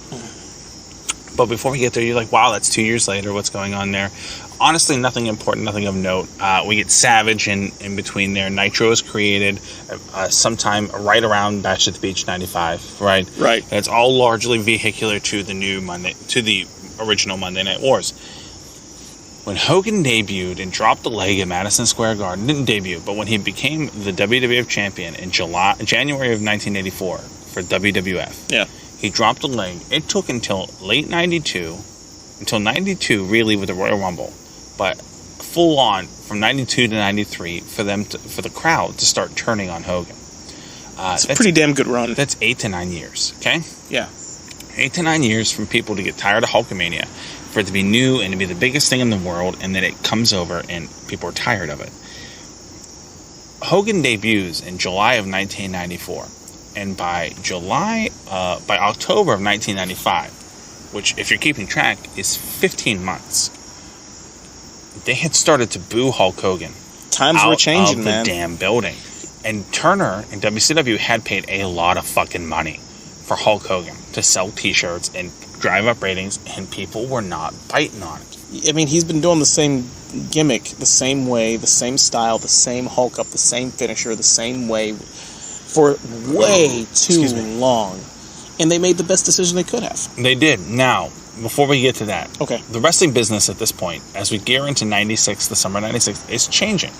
[SPEAKER 3] But before we get there, you're like, wow, that's 2 years later. What's going on there? Honestly, nothing important, nothing of note. We get Savage in between there. Nitro is created sometime right around Bash at the Beach 95, right?
[SPEAKER 2] Right.
[SPEAKER 3] And it's all largely vehicular to the original Monday Night Wars. When Hogan debuted and dropped the leg at Madison Square Garden, didn't debut, but when he became the WWF champion in January of 1984 for WWF,
[SPEAKER 2] yeah,
[SPEAKER 3] he dropped a leg. It took until late 92 until 92, really, with the Royal Rumble, but full on from 92 to 93 for the crowd to start turning on Hogan.
[SPEAKER 2] It's a pretty damn good run.
[SPEAKER 3] That's 8 to 9 years, okay?
[SPEAKER 2] Yeah.
[SPEAKER 3] 8 to 9 years from people to get tired of Hulkamania, for it to be new and to be the biggest thing in the world, and then it comes over and people are tired of it. Hogan debuts in July of 1994, and by October of 1995, which, if you're keeping track, is 15 months, they had started to boo Hulk Hogan.
[SPEAKER 2] Times were changing,
[SPEAKER 3] of
[SPEAKER 2] man.
[SPEAKER 3] The damn building. And Turner and WCW had paid a lot of fucking money for Hulk Hogan to sell t-shirts and drive up ratings, and people were not biting on it.
[SPEAKER 2] I mean, he's been doing the same gimmick, the same way, the same style, the same Hulk up, the same finisher, the same way for way too long. And they made the best decision they could have.
[SPEAKER 3] They did. Now, before we get to that,
[SPEAKER 2] okay,
[SPEAKER 3] the wrestling business at this point, as we gear into 96, the summer of 96, is changing.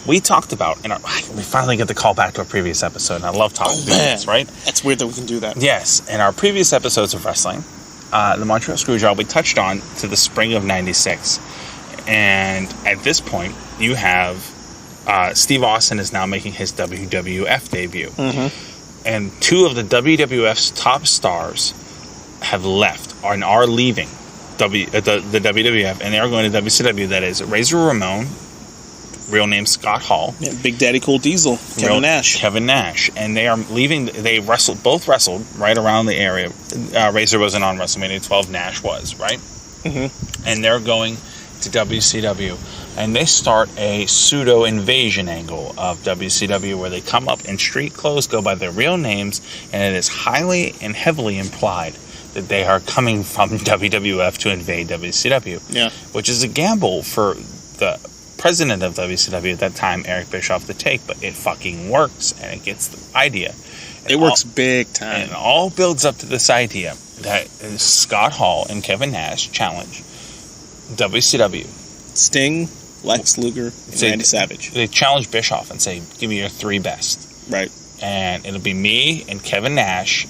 [SPEAKER 3] We talked about, we finally get the call back to a previous episode, and I love talking about this, right?
[SPEAKER 2] That's weird that we can do that.
[SPEAKER 3] Yes, in our previous episodes of wrestling, the Montreal Screwjob, we touched on to the spring of 96. And at this point, you have Steve Austin is now making his WWF debut.
[SPEAKER 2] Mm-hmm.
[SPEAKER 3] And two of the WWF's top stars have left and are leaving the WWF, and they are going to WCW. That is Razor Ramon, real name Scott Hall.
[SPEAKER 2] Yeah, Big Daddy Cool Diesel, Kevin
[SPEAKER 3] Nash. And they are leaving. They both wrestled right around the area. Razor wasn't on WrestleMania 12, Nash was, right?
[SPEAKER 2] Mm-hmm.
[SPEAKER 3] And they're going to WCW. And they start a pseudo-invasion angle of WCW where they come up in street clothes, go by their real names, and it is highly and heavily implied that they are coming from WWF to invade WCW.
[SPEAKER 2] Yeah.
[SPEAKER 3] Which is a gamble for the president of WCW at that time, Eric Bischoff, to take, but it fucking works, and it gets the idea.
[SPEAKER 2] It works big time.
[SPEAKER 3] And it all builds up to this idea that Scott Hall and Kevin Nash challenge WCW.
[SPEAKER 2] Sting, Lex Luger, and Randy Savage.
[SPEAKER 3] They challenge Bischoff and say, give me your three best.
[SPEAKER 2] Right.
[SPEAKER 3] And it'll be me and Kevin Nash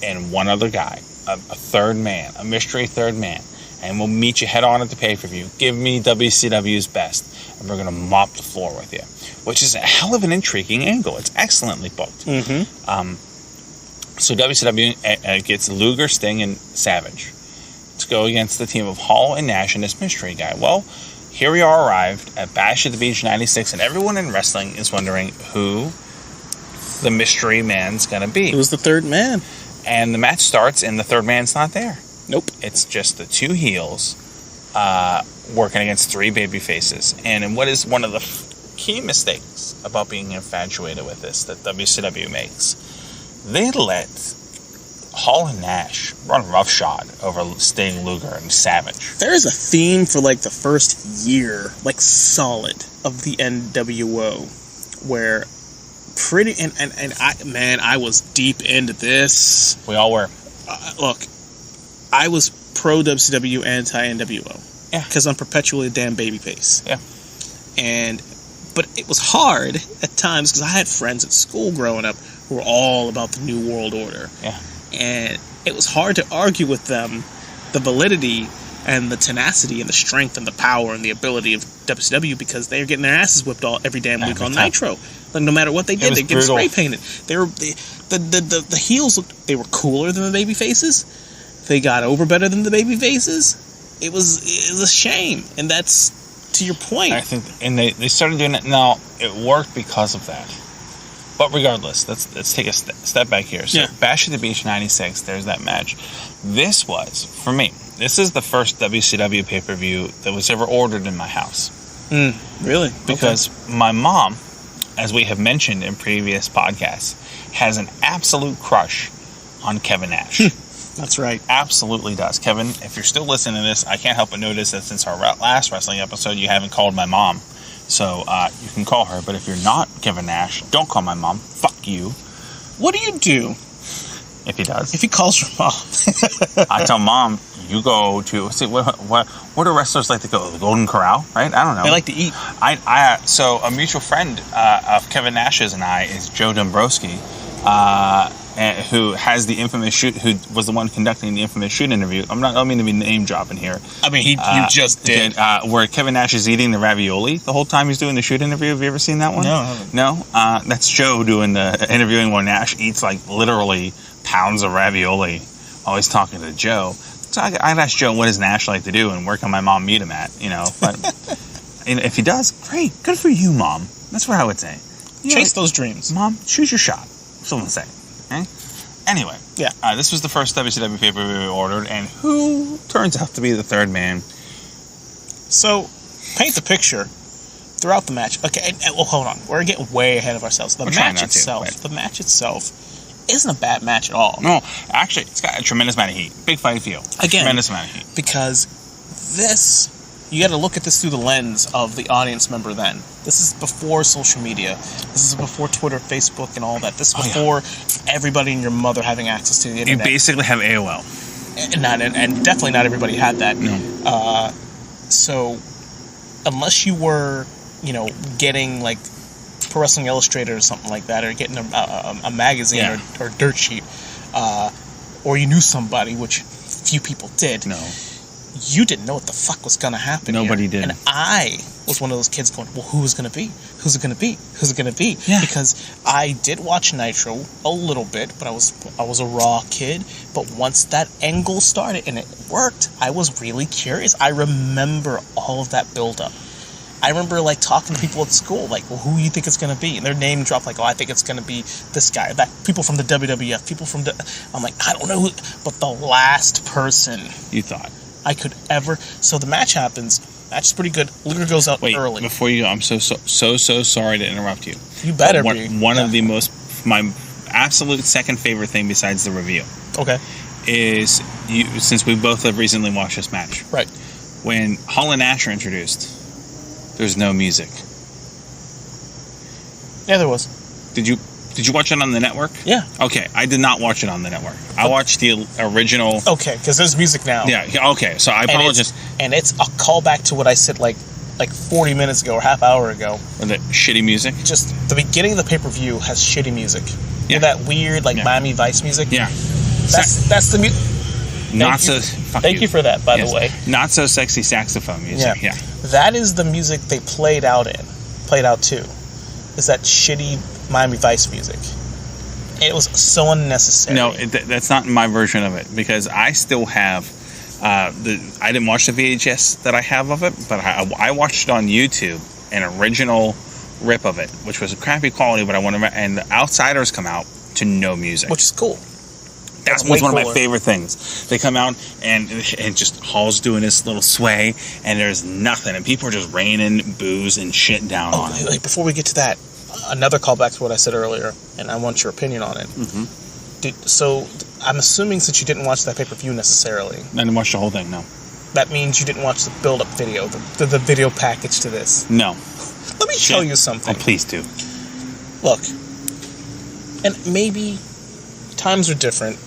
[SPEAKER 3] and one other guy, a third man, a mystery third man. And we'll meet you head on at the pay-per-view. Give me WCW's best, and we're going to mop the floor with you. Which is a hell of an intriguing angle. It's excellently booked.
[SPEAKER 2] Mm-hmm.
[SPEAKER 3] So WCW gets Luger, Sting, and Savage to go against the team of Hall and Nash and this mystery guy. Well, here we are arrived at Bash at the Beach 96, and everyone in wrestling is wondering who the mystery man's going to be.
[SPEAKER 2] Who's the third man?
[SPEAKER 3] And the match starts, and the third man's not there.
[SPEAKER 2] Nope.
[SPEAKER 3] It's just the two heels working against three baby faces. And what is one of the key mistakes about being infatuated with this that WCW makes, they let Hall and Nash run roughshod over Sting, Luger, and Savage.
[SPEAKER 2] There is a theme for like the first year, like solid, of the NWO, where I was deep into this.
[SPEAKER 3] We all were.
[SPEAKER 2] Look, I was pro WCW, anti NWO.
[SPEAKER 3] Yeah.
[SPEAKER 2] Because I'm perpetually a damn babyface.
[SPEAKER 3] Yeah.
[SPEAKER 2] But it was hard at times because I had friends at school growing up who were all about the New World Order.
[SPEAKER 3] Yeah.
[SPEAKER 2] And it was hard to argue with them the validity and the tenacity and the strength and the power and the ability of WCW because they were getting their asses whipped every damn week on Nitro. Like no matter what they did, they'd get spray painted. The heels looked, they were cooler than the baby faces. They got over better than the baby faces. It was a shame, and that's to your point.
[SPEAKER 3] I think, and they started doing it. Now it worked because of that. But regardless, let's take a step back here. So Bash at the Beach 96, there's that match. This was, for me, this is the first WCW pay-per-view that was ever ordered in my house.
[SPEAKER 2] Really?
[SPEAKER 3] Because my mom, as we have mentioned in previous podcasts, has an absolute crush on Kevin Nash.
[SPEAKER 2] That's right.
[SPEAKER 3] Absolutely does. Kevin, if you're still listening to this, I can't help but notice that since our last wrestling episode, you haven't called my mom. So you can call her, but if you're not Kevin Nash, don't call my mom. Fuck you.
[SPEAKER 2] What do you do
[SPEAKER 3] if he does?
[SPEAKER 2] If he calls your mom?
[SPEAKER 3] I tell mom, you go to, see, what do wrestlers like to go? The Golden Corral, right? I don't know.
[SPEAKER 2] They like to eat.
[SPEAKER 3] So a mutual friend of Kevin Nash's and I is Joe Dombrowski. who has the infamous shoot, who was the one conducting the infamous shoot interview. I don't mean to be name dropping here.
[SPEAKER 2] I mean, you just did.
[SPEAKER 3] Where Kevin Nash is eating the ravioli the whole time he's doing the shoot interview. Have you ever seen that one?
[SPEAKER 2] No, I haven't.
[SPEAKER 3] No? That's Joe doing the interviewing where Nash eats like literally pounds of ravioli while he's talking to Joe. So I'd ask Joe, what does Nash like to do and where can my mom meet him at? But if he does, great. Good for you, Mom. That's what I would say.
[SPEAKER 2] Chase those dreams.
[SPEAKER 3] Mom, choose your shot. That's what I'm saying. Okay? Anyway,
[SPEAKER 2] Yeah.
[SPEAKER 3] This was the first WCW pay-per-view we ordered, and who turns out to be the third man?
[SPEAKER 2] So, paint the picture throughout the match. Okay, well, hold on. We're getting way ahead of ourselves. The match itself isn't a bad match at all.
[SPEAKER 3] No, actually, it's got a tremendous amount of heat. Big fight feel.
[SPEAKER 2] Again,
[SPEAKER 3] tremendous amount of heat.
[SPEAKER 2] Because this, you got to look at this through the lens of the audience member then. This is before social media. This is before Twitter, Facebook, and all that. This is before everybody and your mother having access to the internet.
[SPEAKER 3] You basically have AOL.
[SPEAKER 2] And definitely not everybody had that.
[SPEAKER 3] No.
[SPEAKER 2] So, unless you were, getting like Pro Wrestling Illustrated or something like that, or getting a magazine or dirt sheet, or you knew somebody, which few people did.
[SPEAKER 3] No.
[SPEAKER 2] You didn't know what the fuck was going to happen.
[SPEAKER 3] Nobody did.
[SPEAKER 2] And I was one of those kids going, well, who's going to be? Who's it going to be? Who's it going to be?
[SPEAKER 3] Yeah.
[SPEAKER 2] Because I did watch Nitro a little bit, but I was a Raw kid. But once that angle started and it worked, I was really curious. I remember all of that build-up. I remember, like, talking to people at school, like, well, who do you think it's going to be? And their name dropped, like, oh, I think it's going to be this guy. That people from the WWF, people from the... I'm like, I don't know who... But the last person...
[SPEAKER 3] You thought.
[SPEAKER 2] I could ever... So the match happens. Match is pretty good. Luger goes out early.
[SPEAKER 3] Before you go, I'm so sorry to interrupt you.
[SPEAKER 2] You better be.
[SPEAKER 3] One of the my absolute second favorite thing besides the review.
[SPEAKER 2] Okay.
[SPEAKER 3] Is, since we both have recently watched this match.
[SPEAKER 2] Right.
[SPEAKER 3] When Hall and Nash are introduced, there's no music.
[SPEAKER 2] Yeah, there was.
[SPEAKER 3] Did you watch it on the network?
[SPEAKER 2] Yeah.
[SPEAKER 3] Okay, I did not watch it on the network. I watched the original.
[SPEAKER 2] Okay, because there's music now.
[SPEAKER 3] Yeah. Okay, so I apologize.
[SPEAKER 2] And it's a callback to what I said like 40 minutes ago or half hour ago.
[SPEAKER 3] The shitty music.
[SPEAKER 2] Just the beginning of the pay-per-view has shitty music.
[SPEAKER 1] Yeah.
[SPEAKER 2] You know that weird Miami Vice music.
[SPEAKER 1] Yeah.
[SPEAKER 2] That's the music. Thank you for that, by the way.
[SPEAKER 3] Not so sexy saxophone music. Yeah.
[SPEAKER 2] That is the music they played out to. Is that shitty Miami Vice music. It was so unnecessary.
[SPEAKER 3] No, that's not my version of it, because I still have I didn't watch the VHS that I have of it, but I watched it on YouTube, an original rip of it, which was crappy quality, but and the Outsiders come out to no music,
[SPEAKER 2] which is cool.
[SPEAKER 3] That was one of my favorite things. They come out and just Hall's doing this little sway, and there's nothing, and people are just raining booze and shit down on it.
[SPEAKER 2] Wait, before we get to that, another callback to what I said earlier, and I want your opinion on it.
[SPEAKER 3] Mm-hmm.
[SPEAKER 2] So I'm assuming, since you didn't watch that pay-per-view necessarily,
[SPEAKER 3] I didn't watch the whole thing. No.
[SPEAKER 2] That means you didn't watch the build-up video, the video package to this.
[SPEAKER 3] No.
[SPEAKER 2] Let me show you something.
[SPEAKER 3] Oh, please do.
[SPEAKER 2] Look, and maybe times are different,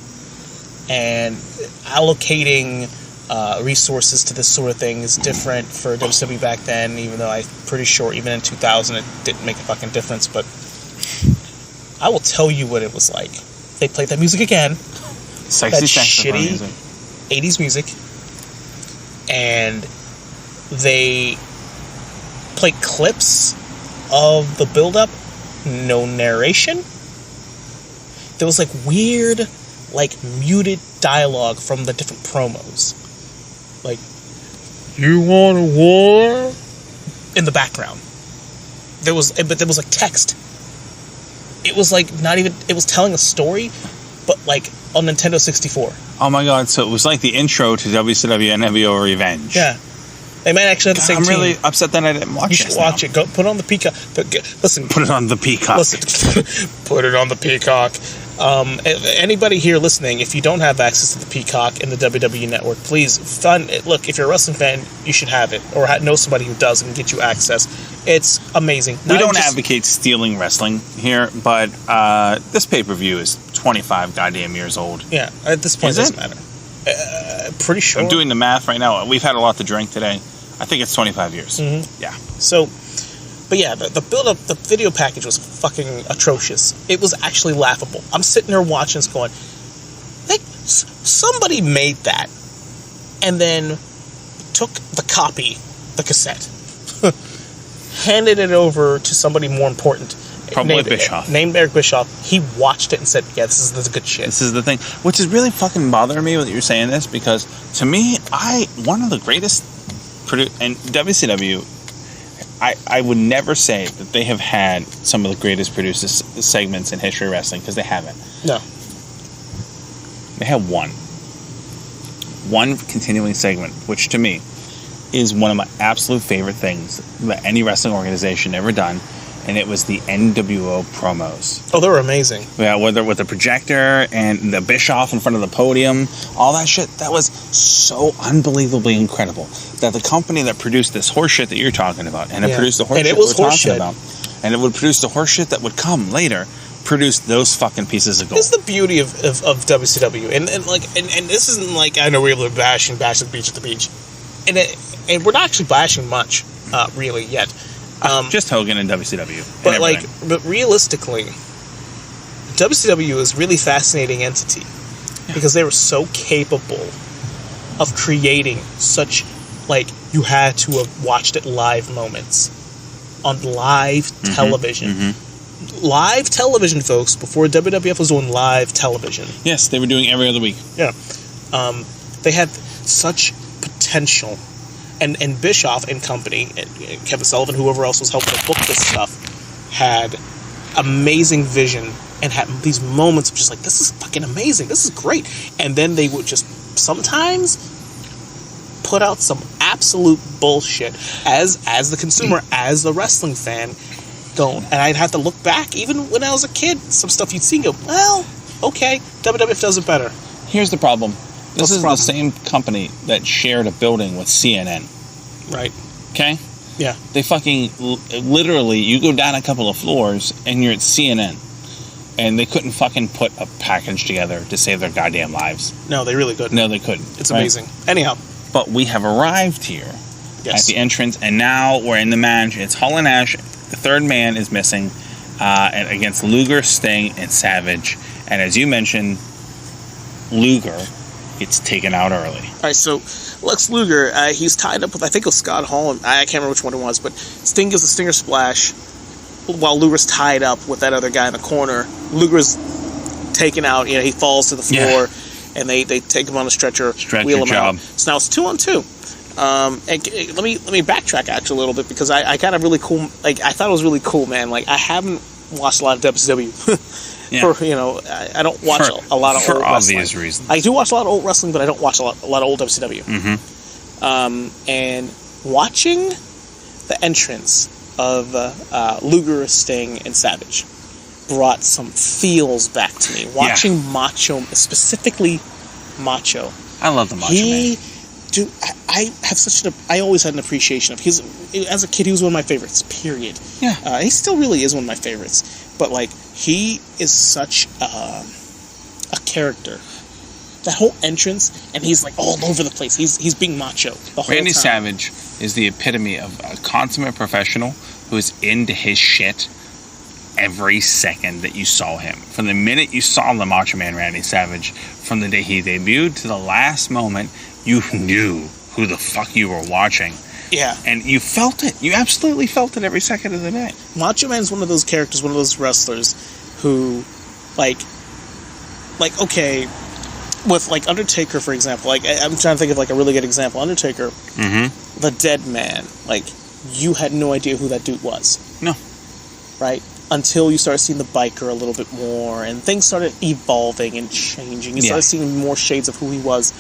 [SPEAKER 2] and allocating resources to this sort of thing is different for WCW back then, even though I'm pretty sure even in 2000 it didn't make a fucking difference. But I will tell you what it was like. They played that music again.
[SPEAKER 3] Sexy saxophone
[SPEAKER 2] shitty
[SPEAKER 3] music.
[SPEAKER 2] 80s music. And they played clips of the build-up. No narration. There was weird, muted dialogue from the different promos. You want a war? In the background. There was text. It was not even, it was telling a story, but on Nintendo 64.
[SPEAKER 3] Oh my god, so it was like the intro to WCW NWO Revenge.
[SPEAKER 2] Yeah. They might actually have the same
[SPEAKER 3] I'm
[SPEAKER 2] team.
[SPEAKER 3] really upset that I didn't watch it.
[SPEAKER 2] You should watch it. Go put it on the Peacock. Listen.
[SPEAKER 3] Put it on the Peacock.
[SPEAKER 2] Listen. Put it on the Peacock. Anybody here listening, if you don't have access to the Peacock and the WWE Network, please look. If you're a wrestling fan, you should have it, or know somebody who does and get you access. It's amazing.
[SPEAKER 3] We don't advocate stealing wrestling here, but this pay-per-view is 25 goddamn years old.
[SPEAKER 2] Yeah, at this point, it doesn't matter. Pretty sure.
[SPEAKER 3] I'm doing the math right now. We've had a lot to drink today. I think it's 25 years.
[SPEAKER 2] Mm-hmm.
[SPEAKER 3] Yeah.
[SPEAKER 2] So, But yeah, the build-up, the video package was fucking atrocious. It was actually laughable. I'm sitting there watching this going, somebody made that, and then took the copy, the cassette, handed it over to somebody more important.
[SPEAKER 3] Probably Bischoff.
[SPEAKER 2] Named Eric Bischoff. He watched it and said, yeah, this is good shit.
[SPEAKER 3] This is the thing. Which is really fucking bothering me that you're saying this, because to me, one of the greatest and WCW, I would never say that they have had some of the greatest produced segments in history of wrestling, because they haven't.
[SPEAKER 2] No.
[SPEAKER 3] They have one continuing segment, which to me is one of my absolute favorite things that any wrestling organization ever done, and it was the NWO promos.
[SPEAKER 2] Oh, they were amazing.
[SPEAKER 3] Yeah, whether with the projector and the Bischoff in front of the podium, all that shit, that was so unbelievably incredible. That the company that produced this horseshit that you're talking about, and it produced the horseshit we're talking about, and it would produce the horseshit that would come later, produced those fucking pieces of gold.
[SPEAKER 2] This is the beauty of WCW, and this isn't like, I know we're bash the beach at the beach, and we're not actually bashing much, really yet.
[SPEAKER 3] Just Hogan and WCW.
[SPEAKER 2] But but realistically, WCW is a really fascinating entity because they were so capable of creating such, you had to have watched it live moments on live television. Mm-hmm. Live television, folks, before WWF was on live television.
[SPEAKER 3] Yes, they were doing every other week.
[SPEAKER 2] Yeah. They had such potential. And Bischoff and company, and Kevin Sullivan, whoever else was helping to book this stuff, had amazing vision and had these moments of just this is fucking amazing, this is great. And then they would just sometimes put out some absolute bullshit as the consumer, as the wrestling fan, going. And I'd have to look back, even when I was a kid, some stuff you'd see and go, well, okay, WWF does it better.
[SPEAKER 3] Here's the problem. This is the same company that shared a building with CNN.
[SPEAKER 2] Right.
[SPEAKER 3] Okay?
[SPEAKER 2] Yeah.
[SPEAKER 3] They fucking, literally, you go down a couple of floors and you're at CNN. And they couldn't fucking put a package together to save their goddamn lives.
[SPEAKER 2] No, they really couldn't.
[SPEAKER 3] No, they couldn't.
[SPEAKER 2] It's amazing. Anyhow.
[SPEAKER 3] But we have arrived here at the entrance, and now we're in the match. It's Hall and Nash. The third man is missing, and against Luger, Sting, and Savage. And as you mentioned, Luger gets taken out early.
[SPEAKER 2] All right, so Lex Luger, he's tied up with, I think it was Scott Hall, and I can't remember which one it was, but Sting gives a stinger splash while Luger's tied up with that other guy in the corner. Luger's taken out, he falls to the floor, and they take him on a stretcher, wheel him out. So now it's 2-on-2. And let me backtrack actually a little bit, because I got a really cool, I thought it was really cool, man. I haven't watched a lot of WCW. For, I don't watch a lot of old wrestling. For
[SPEAKER 3] obvious reasons.
[SPEAKER 2] I do watch a lot of old wrestling, but I don't watch a lot of old WCW.
[SPEAKER 3] Mm-hmm.
[SPEAKER 2] And watching the entrance of Luger, Sting, and Savage brought some feels back to me. Watching Macho, specifically Macho.
[SPEAKER 3] I love the Macho Man.
[SPEAKER 2] Dude, I have I always had an appreciation of his. As a kid, he was one of my favorites. Period.
[SPEAKER 3] Yeah.
[SPEAKER 2] He still really is one of my favorites. But he is such a character. That whole entrance, and he's all over the place. He's being macho the whole
[SPEAKER 3] Randy
[SPEAKER 2] time.
[SPEAKER 3] Savage is the epitome of a consummate professional who is into his shit every second that you saw him. From the minute you saw the Macho Man Randy Savage, from the day he debuted to the last moment, you knew who the fuck you were watching.
[SPEAKER 2] Yeah.
[SPEAKER 3] And you felt it. You absolutely felt it every second of the day.
[SPEAKER 2] Macho Man's one of those characters, one of those wrestlers who, okay, with, Undertaker, for example, I'm trying to think of, a really good example. Undertaker, the dead man, you had no idea who that dude was.
[SPEAKER 3] No.
[SPEAKER 2] Right? Until you started seeing the biker a little bit more, and things started evolving and changing. You started seeing more shades of who he was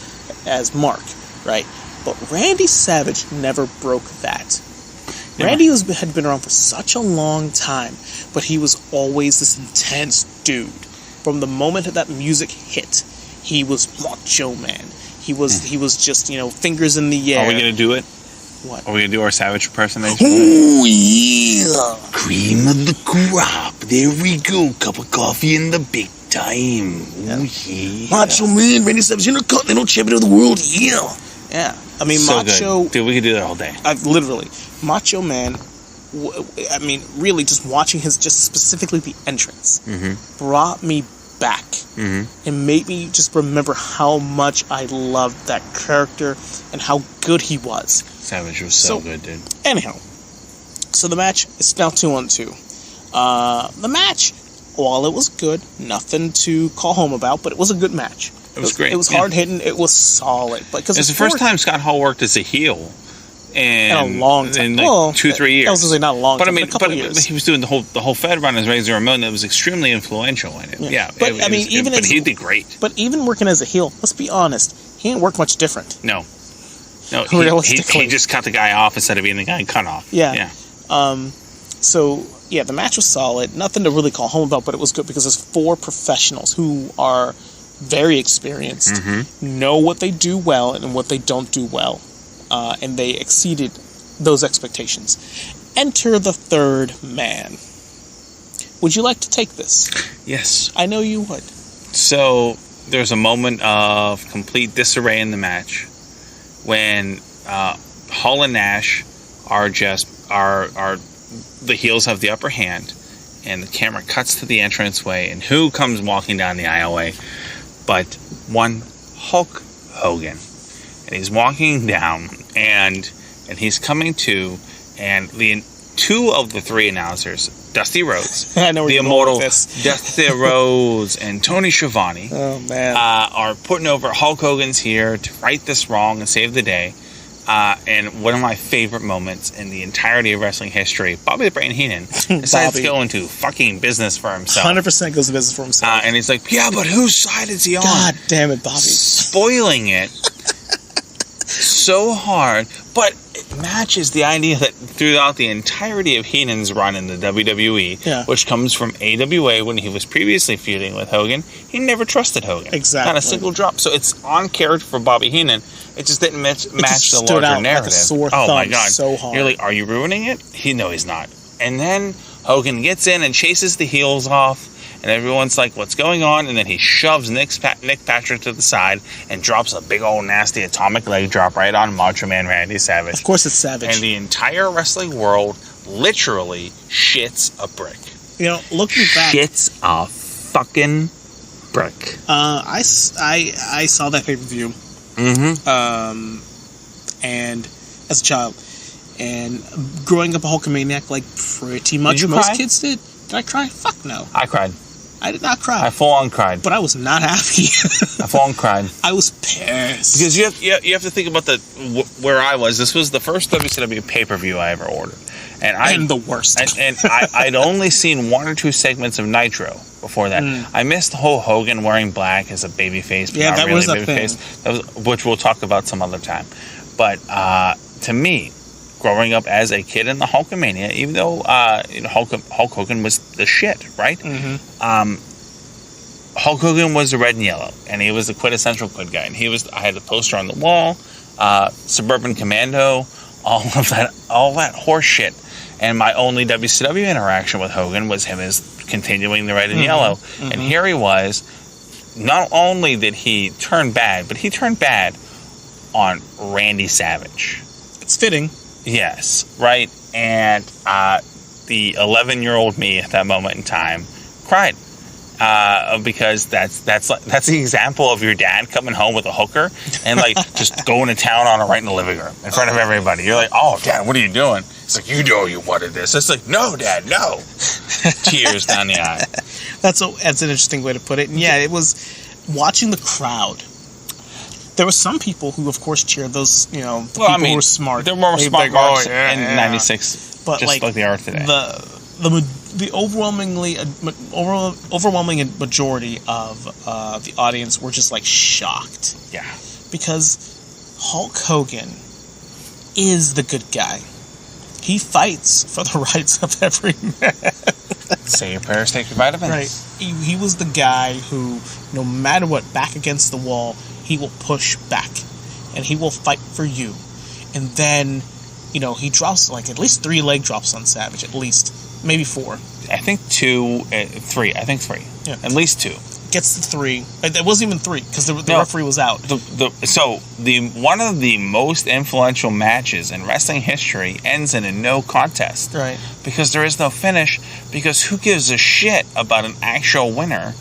[SPEAKER 2] as Mark, right? But Randy Savage never broke that. Never. Randy had been around for such a long time, but he was always this intense dude. From the moment that music hit, he was Macho Man. He was just, fingers in the air.
[SPEAKER 3] Are we going to do it?
[SPEAKER 2] What?
[SPEAKER 3] Are we going to do our Savage impersonation?
[SPEAKER 4] Oh, yeah. Cream of the crop. There we go. Cup of coffee in the big time. Oh, yeah. Macho Man, Randy Savage, Intercontinental Champion of the World. Yeah.
[SPEAKER 2] Yeah. I mean,
[SPEAKER 3] so
[SPEAKER 2] Macho...
[SPEAKER 3] Good. Dude, we could do that all day.
[SPEAKER 2] Literally. Macho Man I mean, really, just watching just specifically the entrance brought me back and made me just remember how much I loved that character and how good he was.
[SPEAKER 3] Savage was so good, dude.
[SPEAKER 2] Anyhow, so the match is now 2-on-2. The match, while it was good, nothing to call home about, but it was a good match.
[SPEAKER 3] It was great.
[SPEAKER 2] It was hard hitting. It was solid.
[SPEAKER 3] It was the first time Scott Hall worked as a heel.
[SPEAKER 2] In a long time,
[SPEAKER 3] in like 2-3 years.
[SPEAKER 2] That was not a long time,
[SPEAKER 3] but
[SPEAKER 2] a couple years.
[SPEAKER 3] He was doing the whole Fed run as Razor Ramon that was extremely influential in it. Yeah,
[SPEAKER 2] but
[SPEAKER 3] he did great.
[SPEAKER 2] But even working as a heel, let's be honest, he didn't work much different.
[SPEAKER 3] No,
[SPEAKER 2] realistically,
[SPEAKER 3] he just cut the guy off instead of being the guy cut off.
[SPEAKER 2] Yeah. So yeah, the match was solid. Nothing to really call home about, but it was good because there's 4 professionals who are very experienced, know what they do well and what they don't do well. And they exceeded those expectations. Enter the third man. Would you like to take this?
[SPEAKER 3] Yes.
[SPEAKER 2] I know you would.
[SPEAKER 3] So there's a moment of complete disarray in the match when Hall and Nash are the heels have the upper hand, and the camera cuts to the entranceway, and who comes walking down the aisleway but one Hulk Hogan. And he's walking down, and he's coming to, and the 2 of the 3 announcers, Dusty Rhodes,
[SPEAKER 2] I know
[SPEAKER 3] the immortal Dusty Rhodes, and Tony Schiavone, are putting over Hulk Hogan's here to right this wrong and save the day. And one of my favorite moments in the entirety of wrestling history, Bobby the Brain Heenan decides to go into fucking business for himself.
[SPEAKER 2] 100% goes to business for himself.
[SPEAKER 3] And he's like, yeah, but whose side is he on?
[SPEAKER 2] God damn it, Bobby.
[SPEAKER 3] Spoiling it so hard, but it matches the idea that throughout the entirety of Heenan's run in the WWE, which comes from AWA when he was previously feuding with Hogan, he never trusted Hogan.
[SPEAKER 2] Exactly.
[SPEAKER 3] Not a single drop. So it's on character for Bobby Heenan. It just didn't match the larger narrative.
[SPEAKER 2] Like a sore
[SPEAKER 3] oh my
[SPEAKER 2] thumb
[SPEAKER 3] god!
[SPEAKER 2] So hard.
[SPEAKER 3] You're like, are you ruining it? No, he's not. And then Hogan gets in and chases the heels off. And everyone's like, what's going on? And then he shoves Nick Patrick to the side and drops a big old nasty atomic leg drop right on Macho Man Randy Savage.
[SPEAKER 2] Of course it's Savage.
[SPEAKER 3] And the entire wrestling world literally shits a brick.
[SPEAKER 2] You know, looking back...
[SPEAKER 3] Shits a fucking brick.
[SPEAKER 2] I saw that pay-per-view. And as a child. And growing up a Hulkamaniac like pretty much most kids did. Did I cry? Fuck no.
[SPEAKER 3] I cried.
[SPEAKER 2] I did not cry.
[SPEAKER 3] I full on cried.
[SPEAKER 2] But I was not happy.
[SPEAKER 3] I full on cried.
[SPEAKER 2] I was pissed.
[SPEAKER 3] Because you have to think about where I was. This was the first WCW pay-per-view I ever ordered. And
[SPEAKER 2] the worst.
[SPEAKER 3] And I'd only seen 1 or 2 segments of Nitro before that. I missed the whole Hogan wearing black as a babyface.
[SPEAKER 2] Yeah, that was a thing.
[SPEAKER 3] Which we'll talk about some other time. But to me, growing up as a kid in the Hulkamania, even though Hulk Hogan was the shit, right? Hulk Hogan was the red and yellow, and he was the quintessential good guy. And I had the poster on the wall, Suburban Commando, all that horse shit. And my only WCW interaction with Hogan was him as continuing the red and yellow. And here he was. Not only did he turn bad, but he turned bad on Randy Savage.
[SPEAKER 2] It's fitting.
[SPEAKER 3] Yes, right. And the 11-year-old me at that moment in time cried because that's the example of your dad coming home with a hooker and like just going to town on her right in the living room in front of everybody. You're like, oh, Dad, what are you doing? It's like, you know you wanted this. It's like, no, Dad, no. Tears down the eye.
[SPEAKER 2] That's an interesting way to put it. And yeah, it was watching the crowd. There were some people who, of course, cheered those, people who were smart.
[SPEAKER 3] They're more smart marks in 96, but just like they are today.
[SPEAKER 2] The overwhelming majority of the audience were just, like, shocked.
[SPEAKER 3] Yeah.
[SPEAKER 2] Because Hulk Hogan is the good guy. He fights for the rights of every man.
[SPEAKER 3] Say your prayers, take your vitamins.
[SPEAKER 2] Right. He was the guy who, no matter what, back against the wall, he will push back, and he will fight for you. And then, he drops like at least 3 leg drops on Savage, at least, maybe 4.
[SPEAKER 3] I think 2, 3. I think 3.
[SPEAKER 2] Yeah.
[SPEAKER 3] At least 2.
[SPEAKER 2] gets the 3. It wasn't even 3 because the referee was out.
[SPEAKER 3] One of the most influential matches in wrestling history ends in a no contest.
[SPEAKER 2] Right.
[SPEAKER 3] Because there is no finish. Because who gives a shit about an actual winner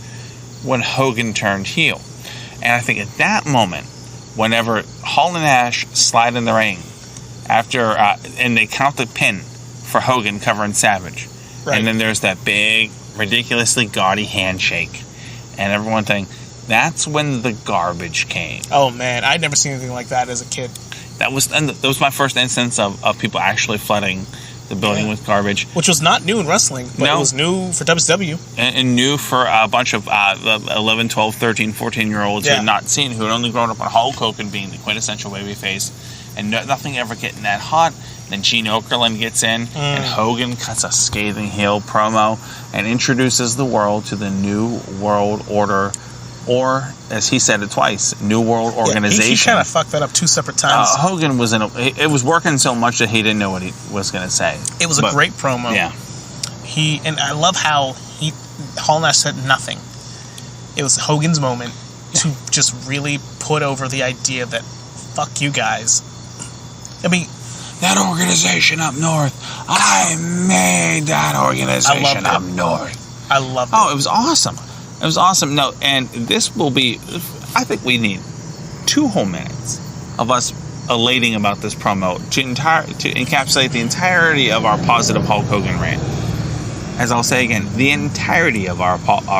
[SPEAKER 3] when Hogan turned heel? And I think at that moment, whenever Hall and Nash slide in the ring after and they count the pin for Hogan covering Savage,
[SPEAKER 2] right.
[SPEAKER 3] And then there's that big, ridiculously gaudy handshake, and everyone thinks that's when the garbage came.
[SPEAKER 2] Oh man, I'd never seen anything like that as a kid.
[SPEAKER 3] That was my first instance of people actually flooding the building with garbage,
[SPEAKER 2] which was not new in wrestling, but it was new for WCW
[SPEAKER 3] and new for a bunch of 11, 12, 13, 14-year-olds who had not seen, who had only grown up on Hulk Hogan being the quintessential babyface, and nothing ever getting that hot. Then Gene Okerlund gets in, and Hogan cuts a scathing heel promo and introduces the world to the New World Order, or, as he said it twice, New World Organization.
[SPEAKER 2] He kind of fucked that up 2 separate times.
[SPEAKER 3] Hogan was it was working so much that he didn't know what he was going to say.
[SPEAKER 2] It was a great promo.
[SPEAKER 3] Yeah.
[SPEAKER 2] And I love how Hall and Nash said nothing. It was Hogan's moment to just really put over the idea that, fuck you guys. I mean,
[SPEAKER 3] that organization up north. I made that organization up north.
[SPEAKER 2] I loved it.
[SPEAKER 3] Oh, it was awesome. It was awesome. No, and this will be, I think we need 2 whole minutes of us elating about this promo to encapsulate the entirety of our positive Hulk Hogan rant. As I'll say again, the entirety of our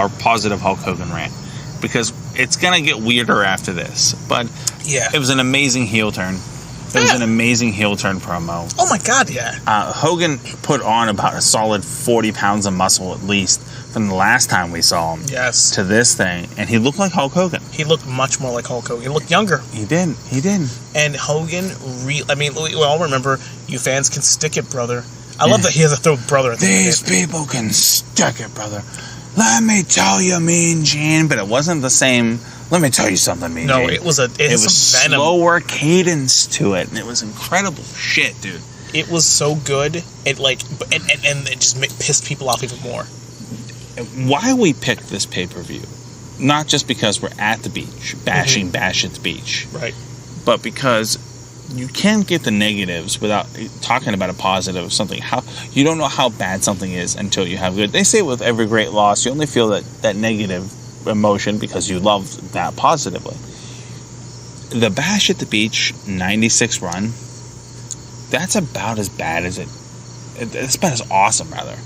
[SPEAKER 3] positive Hulk Hogan rant. Because it's going to get weirder after this. But it was an amazing heel turn. It was an amazing heel turn promo.
[SPEAKER 2] Oh my God, yeah.
[SPEAKER 3] Hogan put on about a solid 40 pounds of muscle at least from the last time we saw him to this thing. And he looked like Hulk Hogan.
[SPEAKER 2] He looked much more like Hulk Hogan. He looked younger.
[SPEAKER 3] He did.
[SPEAKER 2] And Hogan, we all remember, you fans can stick it, brother. I love that he has to throw brother at the
[SPEAKER 3] These people can stick it, brother. Let me tell you, Mean Gene. But it wasn't the same... Let me tell you something, Mean Gene.
[SPEAKER 2] It was
[SPEAKER 3] slower cadence to it, and it was incredible shit, dude.
[SPEAKER 2] It was so good. It it just pissed people off even more.
[SPEAKER 3] Why we picked this pay-per-view, not just because we're at the beach, bashing Bash at the beach,
[SPEAKER 2] right?
[SPEAKER 3] But because you can't get the negatives without talking about a positive of something. You don't know how bad something is until you have good. They say with every great loss, you only feel that negative emotion because you love that positively. The Bash at the Beach 96 run, that's about as bad as it's about as awesome rather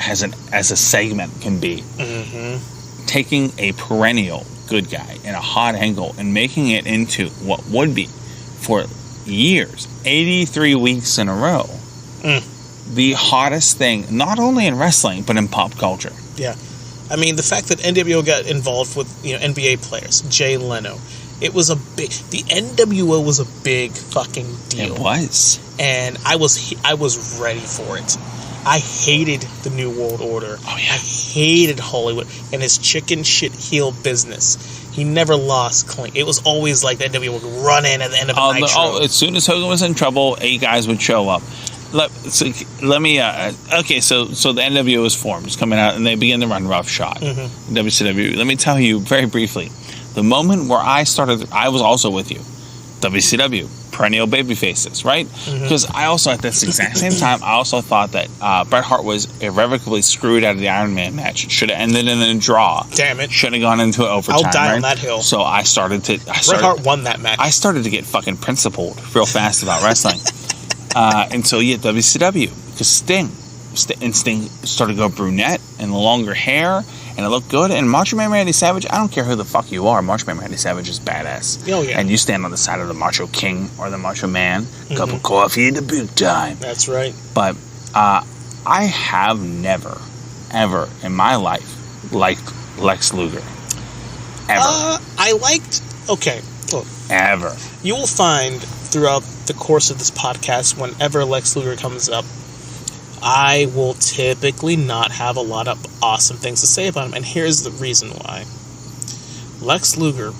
[SPEAKER 3] as a segment can be. Taking a perennial good guy in a hot angle and making it into what would be for years 83 weeks in a row the hottest thing, not only in wrestling but in pop culture.
[SPEAKER 2] I mean, the fact that NWO got involved with NBA players, Jay Leno, the NWO was a big fucking deal.
[SPEAKER 3] It was,
[SPEAKER 2] and I was ready for it. I hated the New World Order.
[SPEAKER 3] Oh yeah,
[SPEAKER 2] I hated Hollywood and his chicken shit heel business. He never lost clean. It was always like the NWO would run in at the end of the Nitro.
[SPEAKER 3] As soon as Hogan was in trouble, 8 guys would show up. Let me. Okay, so the NWO is formed. It's coming out, and they begin to run roughshod. WCW. Let me tell you very briefly. The moment where I started, I was also with you. WCW, perennial baby faces, right? Because I also, at this exact same time, I also thought that Bret Hart was irrevocably screwed out of the Iron Man match. It should have ended in a draw.
[SPEAKER 2] Damn it.
[SPEAKER 3] Should have gone into an overtime.
[SPEAKER 2] I'll die on that hill.
[SPEAKER 3] So Bret
[SPEAKER 2] Hart won that match.
[SPEAKER 3] I started to get fucking principled real fast about wrestling. And so, WCW, because Sting started to go brunette and longer hair, and it looked good. And Macho Man Randy Savage, I don't care who the fuck you are, Macho Man Randy Savage is badass.
[SPEAKER 2] Oh, yeah.
[SPEAKER 3] And you stand on the side of the Macho King or the Macho Man, cup of coffee in the big time.
[SPEAKER 2] That's right.
[SPEAKER 3] But I have never, ever in my life liked Lex Luger. Ever.
[SPEAKER 2] Okay, look.
[SPEAKER 3] Ever.
[SPEAKER 2] You will find throughout the course of this podcast, whenever Lex Luger comes up, I will typically not have a lot of awesome things to say about him, and here's the reason why. Lex Luger,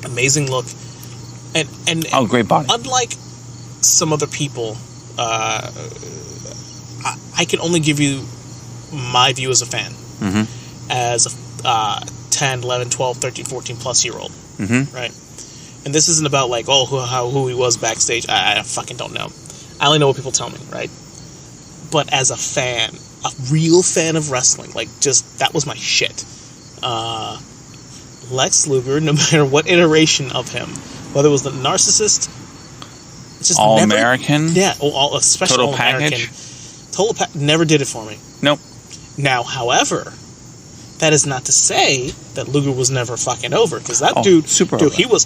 [SPEAKER 2] amazing look, and
[SPEAKER 3] great body.
[SPEAKER 2] Unlike some other people, I can only give you my view as a fan. 10, 11, 12, 13, 14 plus year old.
[SPEAKER 3] Mm-hmm.
[SPEAKER 2] Right? And this isn't about like, who he was backstage. I fucking don't know. I only know what people tell me, right? But as a fan, a real fan of wrestling, like, just, that was my shit. Lex Luger, no matter what iteration of him, whether it was the narcissist, just
[SPEAKER 3] All-American?
[SPEAKER 2] Yeah, especially
[SPEAKER 3] Total
[SPEAKER 2] All-American.
[SPEAKER 3] package?
[SPEAKER 2] Never did it for me.
[SPEAKER 3] Nope.
[SPEAKER 2] Now, however, that is not to say that Luger was never fucking over, because that dude,
[SPEAKER 3] over.
[SPEAKER 2] he was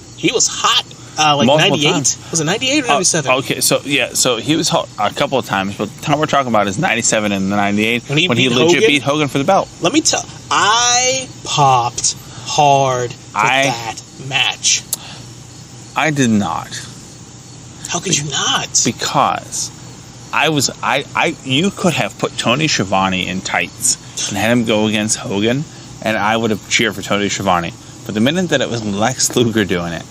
[SPEAKER 2] hot. Like
[SPEAKER 3] Multiple
[SPEAKER 2] 98.
[SPEAKER 3] times.
[SPEAKER 2] Was it 98 or 97?
[SPEAKER 3] Okay, so he was hot a couple of times, but the time we're talking about is 97 and the 98 when he legit beat Hogan for the belt.
[SPEAKER 2] Let me tell, I popped hard for that match.
[SPEAKER 3] I did not.
[SPEAKER 2] How could you not?
[SPEAKER 3] Because you could have put Tony Schiavone in tights and had him go against Hogan, and I would have cheered for Tony Schiavone. But the minute that it was Lex Luger doing it,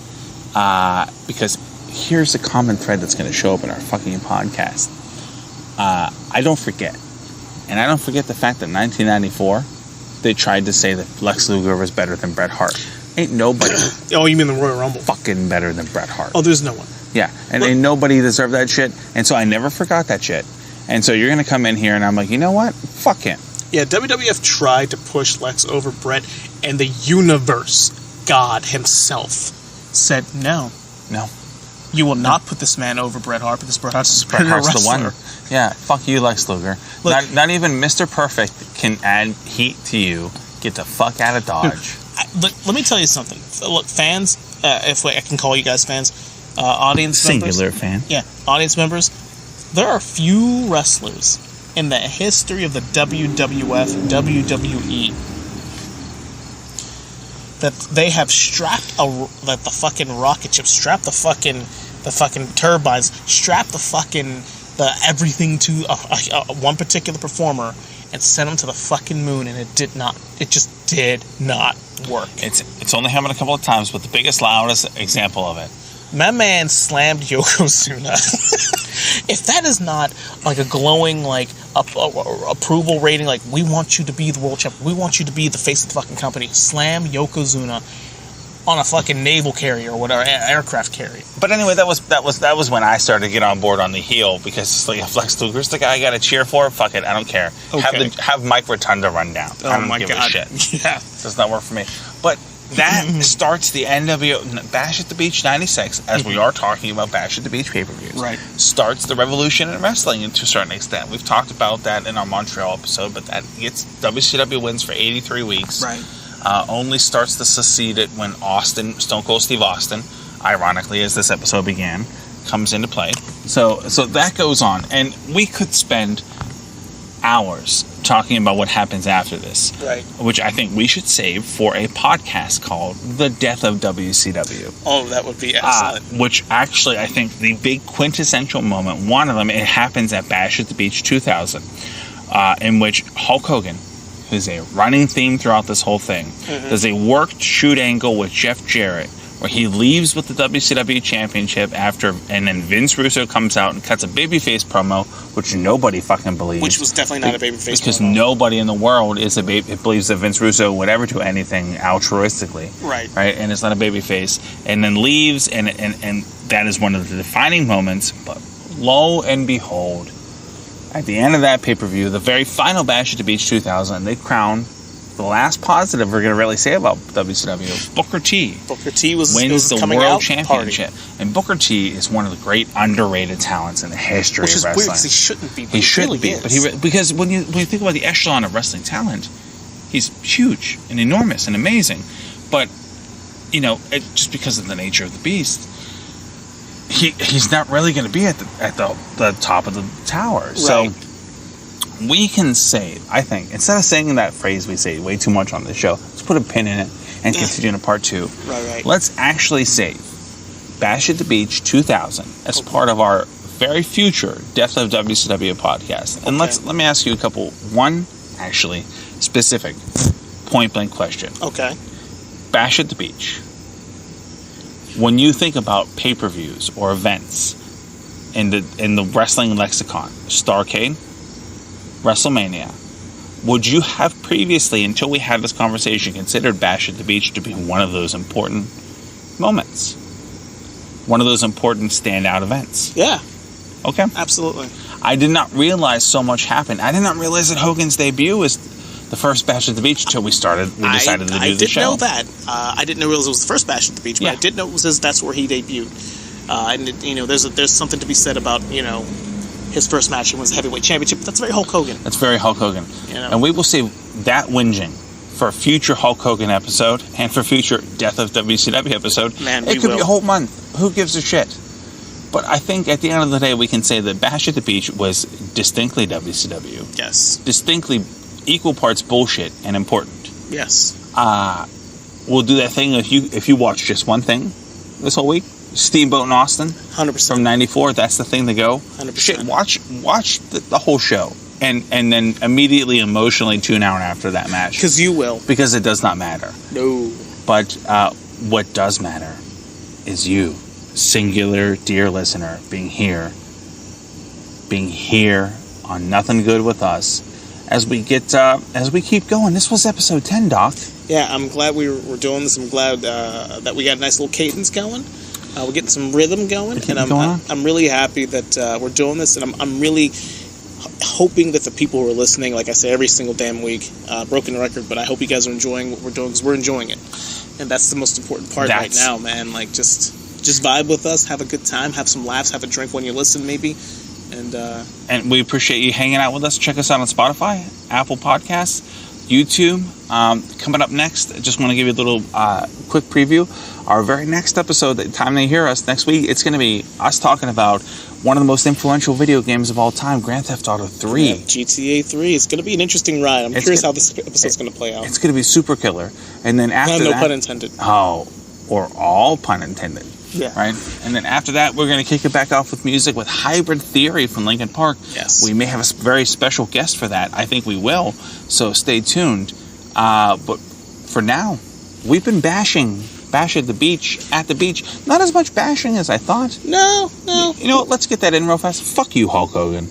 [SPEAKER 3] because here's a common thread that's going to show up in our fucking podcast. I don't forget. And I don't forget the fact that in 1994, they tried to say that Lex Luger was better than Bret Hart. Ain't nobody.
[SPEAKER 2] Oh, you mean the Royal Rumble?
[SPEAKER 3] Fucking better than Bret Hart.
[SPEAKER 2] Oh, there's no one.
[SPEAKER 3] Yeah, and ain't nobody deserved that shit. And so I never forgot that shit. And so you're going to come in here and I'm like, you know what? Fuck him.
[SPEAKER 2] Yeah, WWF tried to push Lex over Bret, and the universe, God himself, said no.
[SPEAKER 3] No.
[SPEAKER 2] You will not put this man over Bret Hart, because Bret Hart's a superior wrestler.
[SPEAKER 3] The one. Yeah, fuck you, Lex Luger.
[SPEAKER 2] Look,
[SPEAKER 3] not even Mr. Perfect can add heat to you. Get the fuck out of Dodge.
[SPEAKER 2] Let me tell you something. Look, fans, if I can call you guys fans, audience members.
[SPEAKER 3] Singular fan.
[SPEAKER 2] Yeah, audience members. There are few wrestlers in the history of the WWF and WWE that they have strapped the fucking rocket ship, strapped the fucking turbines, strapped the everything to one particular performer and sent them to the fucking moon, and it just did not work.
[SPEAKER 3] It's only happened a couple of times, but the biggest, loudest example of it.
[SPEAKER 2] My man slammed Yokozuna. If that is not like a glowing approval rating, like, we want you to be the world champion, we want you to be the face of the fucking company, slam Yokozuna on a fucking naval carrier or whatever, aircraft carrier.
[SPEAKER 3] But anyway, that was when I started to get on board on the heel, because it's like, if Lex Luger's the guy I got to cheer for, fuck it, I don't care.
[SPEAKER 2] Okay.
[SPEAKER 3] Have Mike Rotunda run down. I don't give a shit.
[SPEAKER 2] Yeah,
[SPEAKER 3] does not work for me. But that starts the NWO Bash at the Beach '96, as we are talking about Bash at the Beach pay-per-views.
[SPEAKER 2] Right.
[SPEAKER 3] Starts the revolution in wrestling to a certain extent. We've talked about that in our Montreal episode, but that gets WCW wins for 83 weeks.
[SPEAKER 2] Right.
[SPEAKER 3] Only starts to succeed it when Stone Cold Steve Austin, ironically, as this episode began, comes into play. So that goes on, and we could spend hours talking about what happens after this,
[SPEAKER 2] right?
[SPEAKER 3] Which I think we should save for a podcast called "The Death of WCW."
[SPEAKER 2] Oh, that would be excellent.
[SPEAKER 3] Which actually, I think the big quintessential moment, one of them, it happens at Bash at the Beach 2000, in which Hulk Hogan, who's a running theme throughout this whole thing, does a worked shoot angle with Jeff Jarrett, where he leaves with the WCW Championship and then Vince Russo comes out and cuts a babyface promo, which nobody fucking believes.
[SPEAKER 2] Which was definitely not a babyface
[SPEAKER 3] because
[SPEAKER 2] promo.
[SPEAKER 3] nobody in the world believes that Vince Russo would ever do anything altruistically.
[SPEAKER 2] Right.
[SPEAKER 3] And it's not a babyface. And then leaves, and that is one of the defining moments. But lo and behold, at the end of that pay-per-view, the very final Bash at the Beach 2000, they crown the last positive we're going to really say about WCW. Booker T.
[SPEAKER 2] Booker T wins
[SPEAKER 3] the World Championship. And Booker T is one of the great underrated talents in the history of wrestling.
[SPEAKER 2] Which is weird, because he shouldn't be.
[SPEAKER 3] He shouldn't be. But because when you think about the echelon of wrestling talent, he's huge and enormous and amazing. But, just because of the nature of the beast, he's not really going to be at the top of the tower. Right. So we can say, I think, instead of saying that phrase we say way too much on this show, let's put a pin in it and continue in a part 2.
[SPEAKER 2] Right.
[SPEAKER 3] Let's actually save Bash at the Beach 2000 as part of our very future Death of WCW podcast. And let me ask you a couple, one actually specific point blank question.
[SPEAKER 2] Okay.
[SPEAKER 3] Bash at the Beach. When you think about pay-per-views or events in the wrestling lexicon, Starrcade, WrestleMania, would you have previously, until we had this conversation, considered Bash at the Beach to be one of those important moments? One of those important standout events?
[SPEAKER 2] Yeah.
[SPEAKER 3] Okay.
[SPEAKER 2] Absolutely.
[SPEAKER 3] I did not realize so much happened. I did not realize that Hogan's debut was the first Bash at the Beach until we decided to do the show.
[SPEAKER 2] I didn't know that. I didn't realize it was the first Bash at the Beach, but
[SPEAKER 3] Yeah.
[SPEAKER 2] I did know it was that's where he debuted. And there's something to be said about his first match was heavyweight championship. That's very Hulk Hogan.
[SPEAKER 3] That's very Hulk Hogan. And we will see that whinging for a future Hulk Hogan episode and for future Death of WCW episode.
[SPEAKER 2] Man,
[SPEAKER 3] it could be a whole month. Who gives a shit? But I think at the end of the day, we can say that Bash at the Beach was distinctly WCW.
[SPEAKER 2] Yes.
[SPEAKER 3] Distinctly equal parts bullshit and important.
[SPEAKER 2] Yes.
[SPEAKER 3] We'll do that thing if you watch just one thing this whole week. Steamboat in Austin.
[SPEAKER 2] 100%.
[SPEAKER 3] From 94, that's the thing to go.
[SPEAKER 2] 100%.
[SPEAKER 3] Shit, watch the whole show. And then immediately emotionally tune out after that match.
[SPEAKER 2] Because you will.
[SPEAKER 3] Because it does not matter.
[SPEAKER 2] No.
[SPEAKER 3] But what does matter is you, singular dear listener, being here on Nothing Good with us as we keep going. This was episode 10, Doc.
[SPEAKER 2] Yeah, I'm glad we're doing this. I'm glad that we got a nice little cadence going. We're getting some rhythm going, and I'm really happy that we're doing this, and I'm really hoping that the people who are listening, like I say every single damn week, broken record, but I hope you guys are enjoying what we're doing, because we're enjoying it, and that's the most important part right now, man. Like just vibe with us, have a good time, have some laughs, have a drink when you listen, maybe, and
[SPEAKER 3] we appreciate you hanging out with us. Check us out on Spotify, Apple Podcasts, YouTube. Coming up next, I just want to give you a little quick preview. Our very next episode, the time they hear us next week, it's going to be us talking about one of the most influential video games of all time, Grand Theft Auto 3.
[SPEAKER 2] Yeah, GTA 3. It's going to be an interesting ride. I'm curious how this episode's going to play out.
[SPEAKER 3] It's going to be super killer. And then after
[SPEAKER 2] no
[SPEAKER 3] that...
[SPEAKER 2] pun intended.
[SPEAKER 3] Oh, or all pun intended.
[SPEAKER 2] Yeah.
[SPEAKER 3] Right? And then after that, we're going to kick it back off with music with Hybrid Theory from Linkin Park.
[SPEAKER 2] Yes.
[SPEAKER 3] We may have a very special guest for that. I think we will. So stay tuned. But for now, we've been bashing Bash at the Beach. Not as much bashing as I thought.
[SPEAKER 2] No.
[SPEAKER 3] You know what? Let's get that in real fast. Fuck you, Hulk Hogan.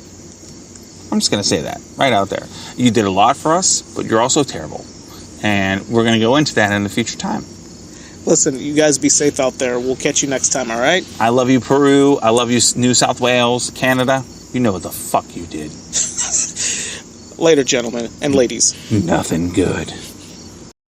[SPEAKER 3] I'm just going to say that right out there. You did a lot for us, but you're also terrible. And we're going to go into that in a future time.
[SPEAKER 2] Listen, you guys be safe out there. We'll catch you next time, all right?
[SPEAKER 3] I love you, Peru. I love you, New South Wales, Canada. You know what the fuck you did.
[SPEAKER 2] Later, gentlemen and ladies.
[SPEAKER 3] Nothing good.